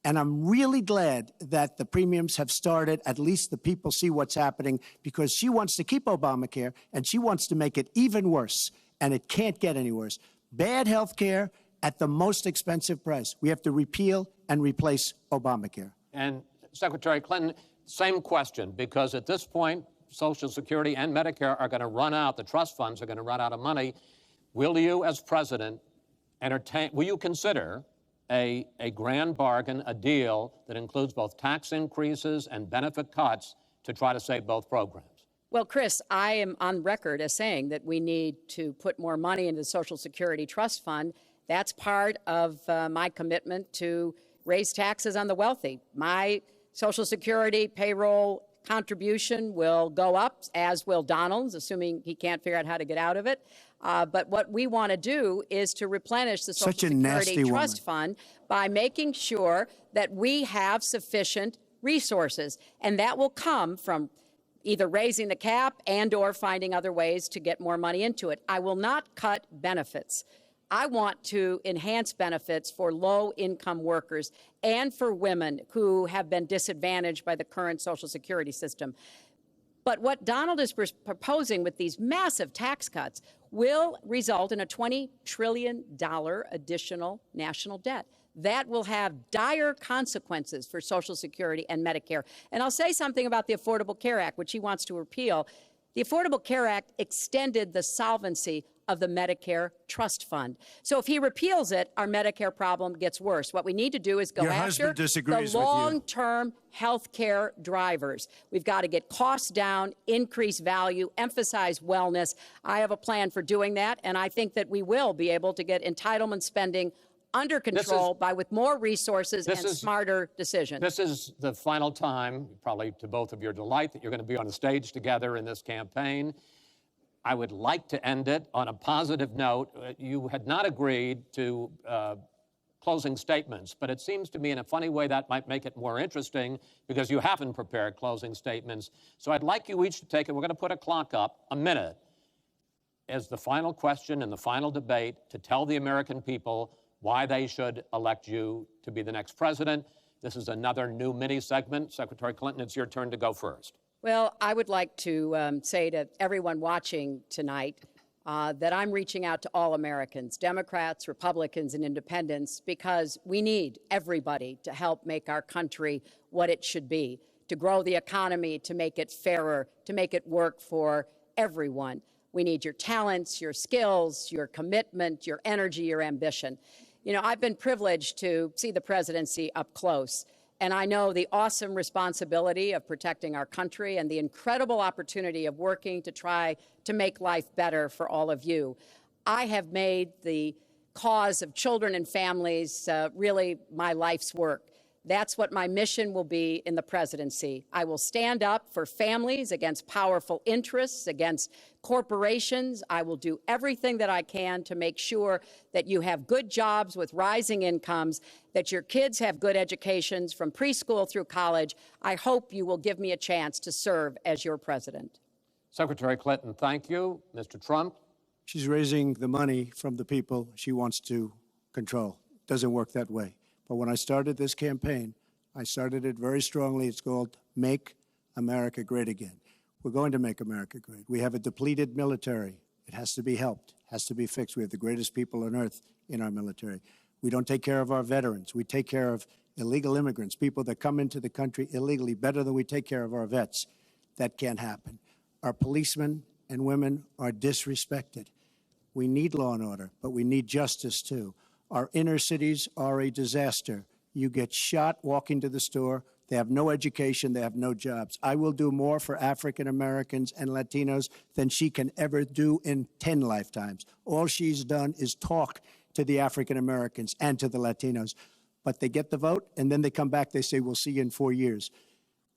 And I'm really glad that the premiums have started. At least the people see what's happening, because she wants to keep Obamacare and she wants to make it even worse. And it can't get any worse. Bad health care at the most expensive price. We have to repeal and replace Obamacare. And Secretary Clinton, same question, because at this point, Social Security and Medicare are going to run out. The trust funds are going to run out of money. Will you, as president, will you consider a grand bargain, a deal that includes both tax increases and benefit cuts to try to save both programs? Well, Chris, I am on record as saying that we need to put more money into the Social Security Trust Fund. That's part of my commitment to raise taxes on the wealthy. My Social Security payroll contribution will go up, as will Donald's, assuming he can't figure out how to get out of it. But what we want to do is to replenish the Social Security Trust Fund by making sure that we have sufficient resources. And that will come from either raising the cap and or finding other ways to get more money into it. I will not cut benefits. I want to enhance benefits for low-income workers and for women who have been disadvantaged by the current Social Security system. But what Donald is proposing with these massive tax cuts will result in a $20 trillion additional national debt. That will have dire consequences for Social Security and Medicare. And I'll say something about the Affordable Care Act, which he wants to repeal. The Affordable Care Act extended the solvency of the Medicare Trust Fund. So if he repeals it, our Medicare problem gets worse. What we need to do is go Your after husband disagrees the with you. long-term health care drivers. We've got to get costs down, increase value, emphasize wellness. I have a plan for doing that, and I think that we will be able to get entitlement spending under control with more resources and smarter decisions. This is the final time, probably to both of your delight, that you're going to be on the stage together in this campaign. I would like to end it on a positive note. You had not agreed to closing statements, but it seems to me in a funny way that might make it more interesting because you haven't prepared closing statements. So I'd like you each to take it. We're going to put a clock up, a minute, as the final question in the final debate to tell the American people why they should elect you to be the next president. This is another new mini segment. Secretary Clinton, it's your turn to go first. Well, I would like to say to everyone watching tonight that I'm reaching out to all Americans, Democrats, Republicans, and independents, because we need everybody to help make our country what it should be, to grow the economy, to make it fairer, to make it work for everyone. We need your talents, your skills, your commitment, your energy, your ambition. You know, I've been privileged to see the presidency up close, and I know the awesome responsibility of protecting our country and the incredible opportunity of working to try to make life better for all of you. I have made the cause of children and families really my life's work. That's what my mission will be in the presidency. I will stand up for families against powerful interests, against corporations. I will do everything that I can to make sure that you have good jobs with rising incomes, that your kids have good educations from preschool through college. I hope you will give me a chance to serve as your president. Secretary Clinton, thank you. Mr. Trump? She's raising the money from the people she wants to control. Doesn't work that way. But when I started this campaign, I started it very strongly. It's called Make America Great Again. We're going to make America great. We have a depleted military. It has to be helped, has to be fixed. We have the greatest people on earth in our military. We don't take care of our veterans. We take care of illegal immigrants, people that come into the country illegally, better than we take care of our vets. That can't happen. Our policemen and women are disrespected. We need law and order, but we need justice too. Our inner cities are a disaster. You get shot walking to the store. They have no education. They have no jobs. I will do more for African Americans and Latinos than she can ever do in 10 lifetimes. All she's done is talk to the African Americans and to the Latinos. But they get the vote, and then they come back. They say, we'll see you in 4 years.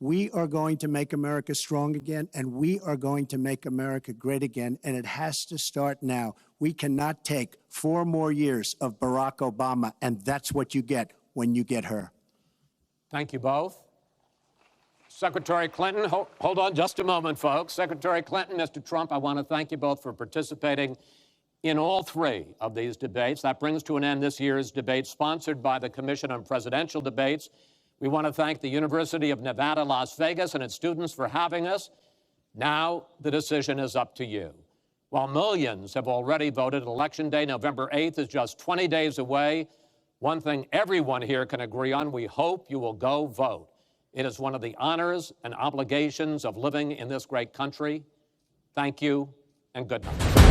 We are going to make America strong again, and we are going to make America great again, and it has to start now. We cannot take 4 more years of Barack Obama, and that's what you get when you get her. Thank you both. Secretary Clinton, hold on just a moment, folks. Secretary Clinton, Mr. Trump, I want to thank you both for participating in all 3 of these debates. That brings to an end this year's debate sponsored by the Commission on Presidential Debates. We want to thank the University of Nevada, Las Vegas, and its students for having us. Now the decision is up to you. While millions have already voted, Election Day, November 8th, is just 20 days away. One thing everyone here can agree on, we hope you will go vote. It is one of the honors and obligations of living in this great country. Thank you, and good night.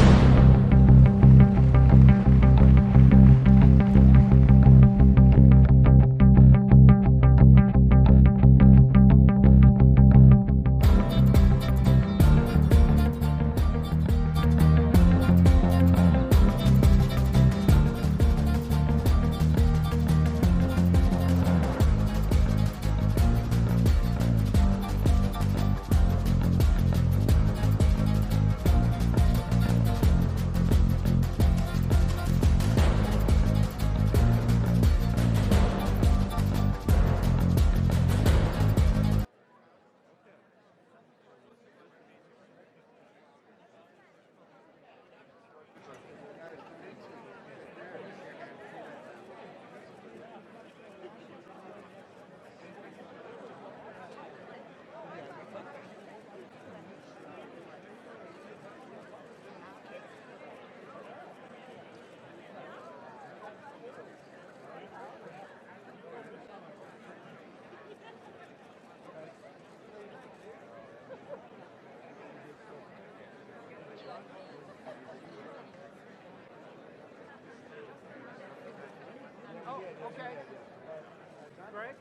Okay. Greg?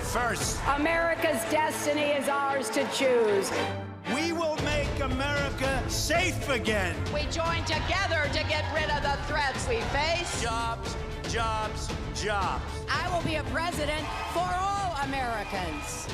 First, America's destiny is ours to choose. we will make America safe again. We join together to get rid of the threats we face. Jobs, jobs, jobs. I will be a president for all Americans.